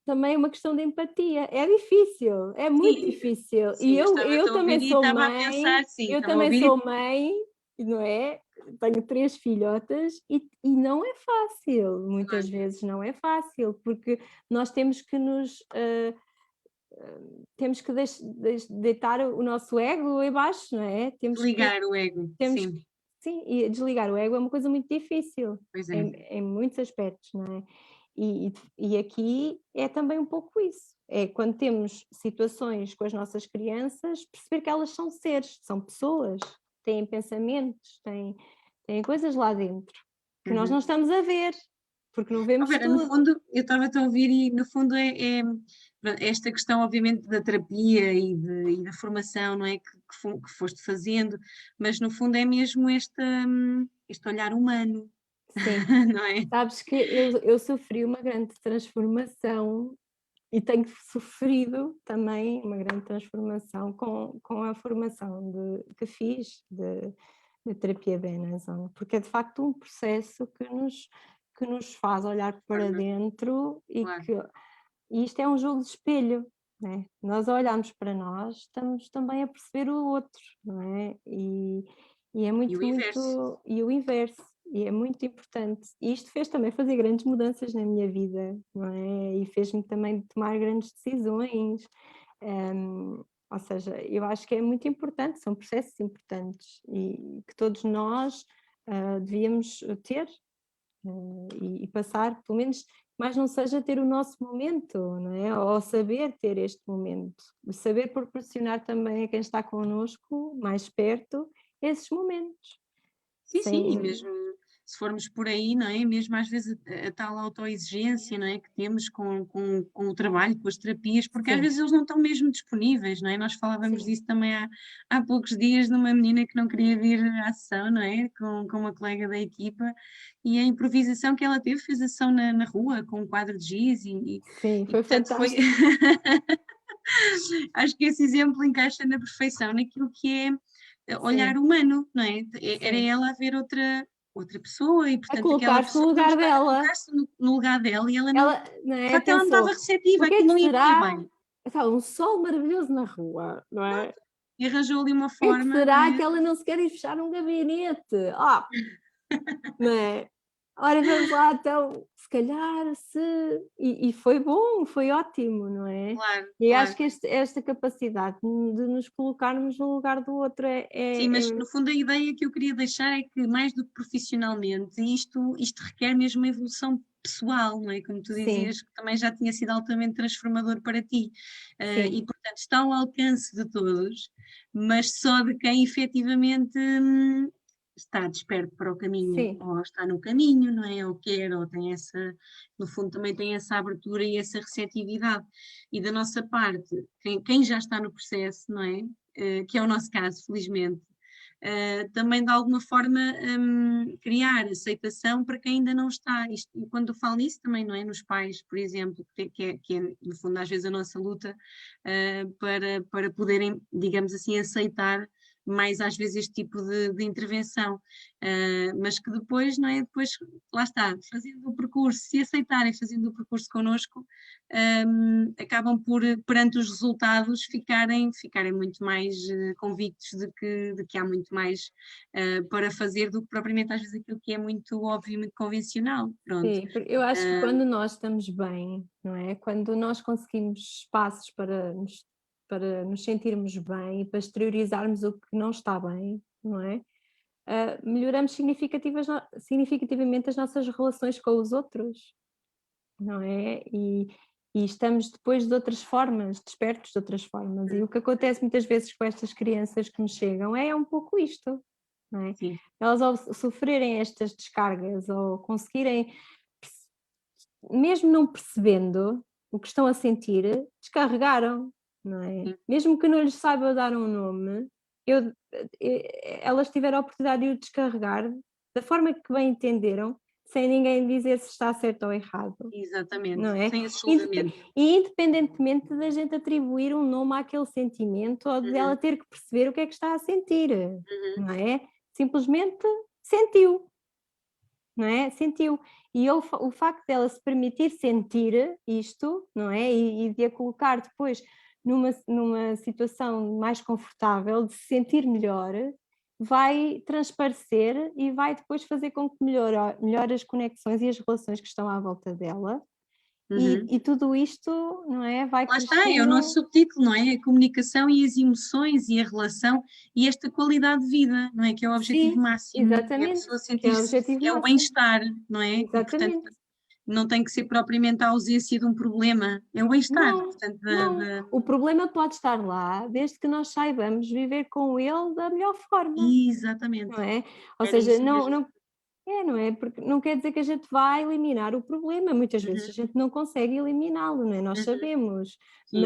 também uma questão de empatia. É difícil, é muito Sim, difícil. E sim, eu eu estava-te a também ouvir e sou estava a mãe, pensar, sim, eu estava a também ouvir sou mãe, não é? Tenho 3 filhotas e não é fácil, muitas claro, vezes não é fácil, porque nós temos que nos, temos que deitar o nosso ego em baixo, não é? desligar o ego, Temos que sim, sim, e desligar o ego é uma coisa muito difícil, pois é. em muitos aspectos, não é? E aqui é também um pouco isso, é quando temos situações com as nossas crianças, perceber que elas são seres, são pessoas, têm pensamentos, têm coisas lá dentro, que nós Uhum. não estamos a ver, porque não Oh, vemos Vera, no tudo. fundo, eu estava-te a ouvir e no fundo esta questão, obviamente, da terapia e da formação, não é, que foste fazendo, mas no fundo é mesmo este olhar humano, Sim, não é? sabes que eu sofri uma grande transformação. E tenho sofrido também uma grande transformação com a formação que fiz de terapia Benazon, porque é de facto um processo que nos faz olhar para Forma, dentro claro. e isto é um jogo de espelho, né? Nós olhamos para nós, estamos também a perceber o outro, não é? E é E o muito, inverso. muito, e o inverso, e é muito importante. E isto fez também fazer grandes mudanças na minha vida, não é? E fez-me também tomar grandes decisões. Ou seja, eu acho que é muito importante, são processos importantes e que todos nós devíamos ter e passar, pelo menos, mas não seja ter o nosso momento, não é? Ou saber ter este momento, saber proporcionar também a quem está connosco, mais perto, esses momentos, Sim, sim, e sem, mesmo se formos por aí, não é? Mesmo às vezes a tal autoexigência, não é? Que temos com o trabalho, com as terapias, porque às sim, vezes eles não estão mesmo disponíveis, não é? Nós falávamos sim, disso também há poucos dias de uma menina que não queria vir à sessão, não é? Com uma colega da equipa, e a improvisação que ela teve, fez ação na rua, com um quadro de giz, sim, e foi portanto foi. fantástico. Acho que esse exemplo encaixa na perfeição naquilo que é olhar Sim, humano, não é? Era sim. ela a ver outra pessoa e, A portanto, aquela colocar-se no pessoa não lugar está a dela, colocar-se no lugar dela e ela não, ela, não de é, facto, ela não estava pensou, receptiva, o que é aquilo que não ia correr será? bem. Estava um sol maravilhoso na rua, não é? E arranjou ali uma O que é que forma, não será é? que ela não se quer ir fechar um gabinete? Ah, não é? ora vamos lá então, se calhar se e foi bom, foi ótimo, não é? Claro, E acho claro. que esta capacidade de nos colocarmos no lugar do outro Sim, mas no fundo a ideia que eu queria deixar é que mais do que profissionalmente, isto requer mesmo uma evolução pessoal, não é? Como tu sim, dizias, que também já tinha sido altamente transformador para ti. E sim, portanto está ao alcance de todos, mas só de quem efetivamente está desperto para o caminho, sim, ou está no caminho, não é? Ou quer, ou tem essa, no fundo também tem essa abertura e essa receptividade. E da nossa parte, quem já está no processo, não é? Que é o nosso caso, felizmente, também de alguma forma criar aceitação para quem ainda não está. E quando eu falo nisso também, não é? Nos pais, por exemplo, que é no fundo às vezes a nossa luta para poderem, digamos assim, aceitar mais às vezes este tipo de intervenção, mas que depois, não é? Depois, lá está, fazendo o percurso, se aceitarem fazendo o percurso connosco, acabam por, perante os resultados, ficarem muito mais convictos de que há muito mais para fazer do que propriamente às vezes aquilo que é muito óbvio e muito convencional. Pronto. sim, eu acho que Uh, quando nós estamos bem, não é? Quando nós conseguimos espaços para nos sentirmos bem e para exteriorizarmos o que não está bem, não é? Melhoramos significativamente as nossas relações com os outros, não é? E estamos depois de outras formas, despertos de outras formas. E o que acontece muitas vezes com estas crianças que me chegam é um pouco isto, não é? sim. Elas ao sofrerem estas descargas ou conseguirem, mesmo não percebendo o que estão a sentir, descarregaram, não é? Sim. Mesmo que não lhes saiba dar um nome, eu, elas tiveram a oportunidade de o descarregar da forma que bem entenderam, sem ninguém dizer se está certo ou errado, Exatamente, não é? sem esse julgamento. E independentemente da gente atribuir um nome àquele sentimento ou dela Uhum, ter que perceber o que é que está a sentir, uhum, não é? Simplesmente sentiu, não é? Sentiu. E o facto dela se permitir sentir isto, não é? E de a colocar depois numa situação mais confortável, de se sentir melhor, vai transparecer e vai depois fazer com que melhore as conexões e as relações que estão à volta dela. uhum. E tudo isto, não é? Vai Lá está, é o nosso crescendo. subtítulo, não é? A comunicação e as emoções e a relação e esta qualidade de vida, não é? Que é o objetivo Sim, máximo, é a exatamente, pessoa que é o sentir-se, objetivo é o máximo. bem-estar, não é? E portanto Exatamente. não tem que ser propriamente a ausência de um problema, é o bem-estar, Não, portanto, não. O problema pode estar lá, desde que nós saibamos viver com ele da melhor forma, exatamente, não é? Ou era seja, isso mesmo. não é? Porque não quer dizer que a gente vai eliminar o problema, muitas vezes a Uhum, gente não consegue eliminá-lo, não é? Nós uhum, sabemos, sim,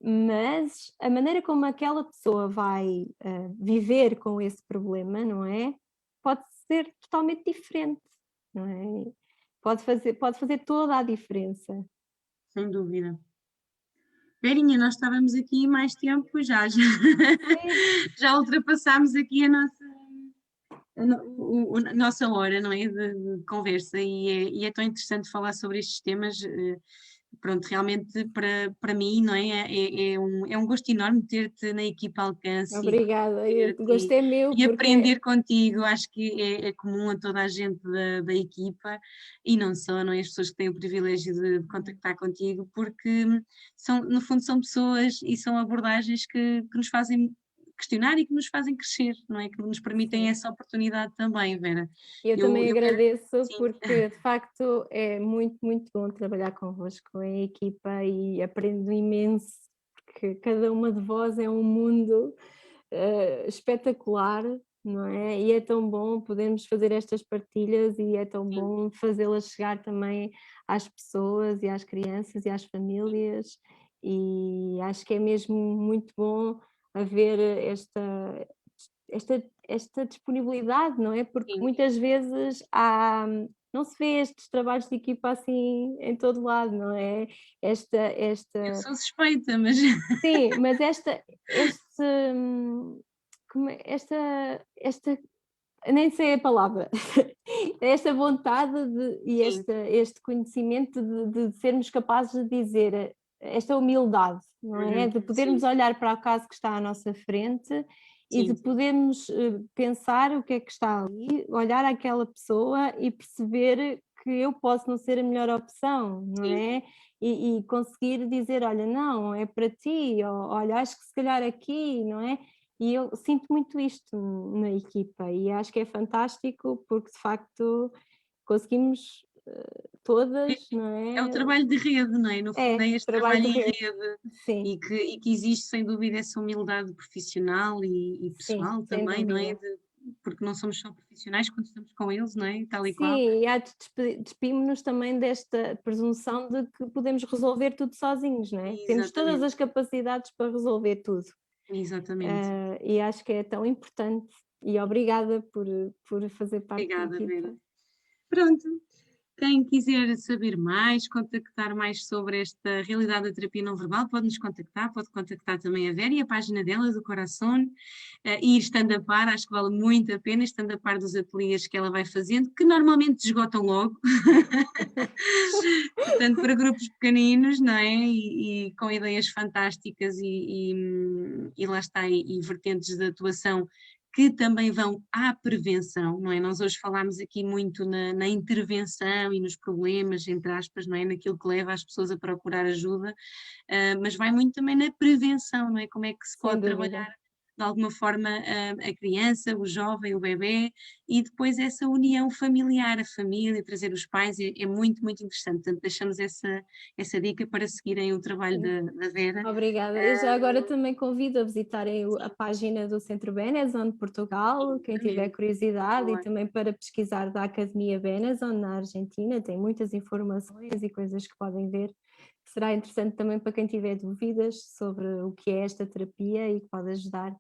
mas a maneira como aquela pessoa vai viver com esse problema, não é? Pode ser totalmente diferente, não é? Pode fazer toda a diferença. sem dúvida. Verinha, nós estávamos aqui mais tempo, Sim, já ultrapassámos aqui a nossa hora, não é, de conversa e é tão interessante falar sobre estes temas. Pronto, realmente para mim, não é, é um gosto enorme ter-te na equipa Alcance e obrigada. O conhecer-te gosto é meu e porque aprender contigo. Acho que é comum a toda a gente da equipa e não só, não é, as pessoas que têm o privilégio de contactar contigo, porque no fundo são pessoas e são abordagens que nos fazem questionar e que nos fazem crescer, não é? Que nos permitem sim. essa oportunidade também, Vera. Eu Eu, também eu quero, agradeço sim, porque de facto é muito, muito bom trabalhar convosco em equipa e aprendo imenso, porque cada uma de vós é um mundo espetacular, não é? E é tão bom podermos fazer estas partilhas e é tão sim, bom fazê-las chegar também às pessoas e às crianças e às famílias, e acho que é mesmo muito bom haver esta disponibilidade, não é? Porque sim. muitas vezes não se vê estes trabalhos de equipa assim em todo lado, não é? Eu Esta sou suspeita, mas sim, mas este, esta nem sei a palavra, esta vontade e sim. este conhecimento de sermos capazes de dizer, esta humildade, não é? Uhum, De podermos sim, olhar para o caso que está à nossa frente e de Sim, podermos pensar o que é que está ali, olhar aquela pessoa e perceber que eu posso não ser a melhor opção, não sim. é? E conseguir dizer, olha, não, é para ti, ou olha, acho que se calhar aqui, não é? E eu sinto muito isto na equipa e acho que é fantástico porque de facto conseguimos É, todas, não é o é? trabalho de rede, não é? No fundo é este Trabalho trabalho de em rede. rede Sim, e que existe sem dúvida essa humildade profissional e sim, pessoal sem também, não é? dúvida. Porque não somos só profissionais quando estamos com eles, não é? Tal e qual. Sim, e despimos-nos também desta presunção de que podemos resolver tudo sozinhos, não é? Temos todas Exatamente, as capacidades para resolver tudo. exatamente. E acho que é tão importante. E obrigada por fazer parte da Obrigada, Vera. equipa. Pronto, quem quiser saber mais, contactar mais sobre esta realidade da terapia não verbal, pode nos contactar, pode contactar também a Vera e a página dela, do Coração, e estando a par, acho que vale muito a pena, estando a par dos ateliês que ela vai fazendo, que normalmente esgotam logo, portanto, para grupos pequeninos, não é? E com ideias fantásticas e lá está, e vertentes de atuação que também vão à prevenção, não é? Nós hoje falámos aqui muito na intervenção e nos problemas, entre aspas, não é? Naquilo que leva as pessoas a procurar ajuda, mas vai muito também na prevenção, não é? Como é que se Sem pode dúvida. trabalhar de alguma forma a criança, o jovem, o bebê, e depois essa união familiar, a família, trazer os pais, é muito, muito interessante. Portanto, deixamos essa dica para seguirem o trabalho da Vera. Obrigada. Eu já agora também convido a visitarem a página do Centro Benezon de Portugal, quem tiver Exatamente. curiosidade, e Boa. também para pesquisar da Academia Benezon na Argentina, tem muitas informações e coisas que podem ver. Será interessante também para quem tiver dúvidas sobre o que é esta terapia e que pode ajudar.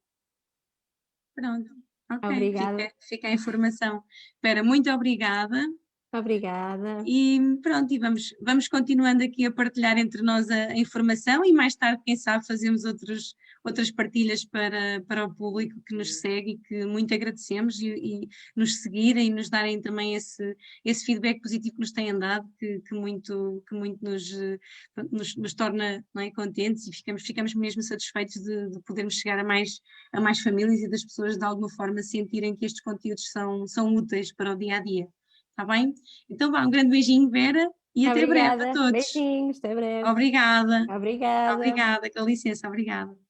Pronto. Ok, Obrigada, fica a informação. Vera, muito obrigada. obrigada. E pronto, e vamos continuando aqui a partilhar entre nós a informação e mais tarde, quem sabe, fazemos outras partilhas para o público que nos segue e que muito agradecemos e nos seguirem e nos darem também esse feedback positivo que nos têm dado, que muito nos torna, não é, contentes e ficamos mesmo satisfeitos de podermos chegar a mais famílias e das pessoas de alguma forma sentirem que estes conteúdos são úteis para o dia a dia. Está bem? Então vá, um grande beijinho, Vera, e até breve a Obrigada. todos. Beijinhos, até breve. Obrigada, Obrigada. obrigada, com licença, obrigada.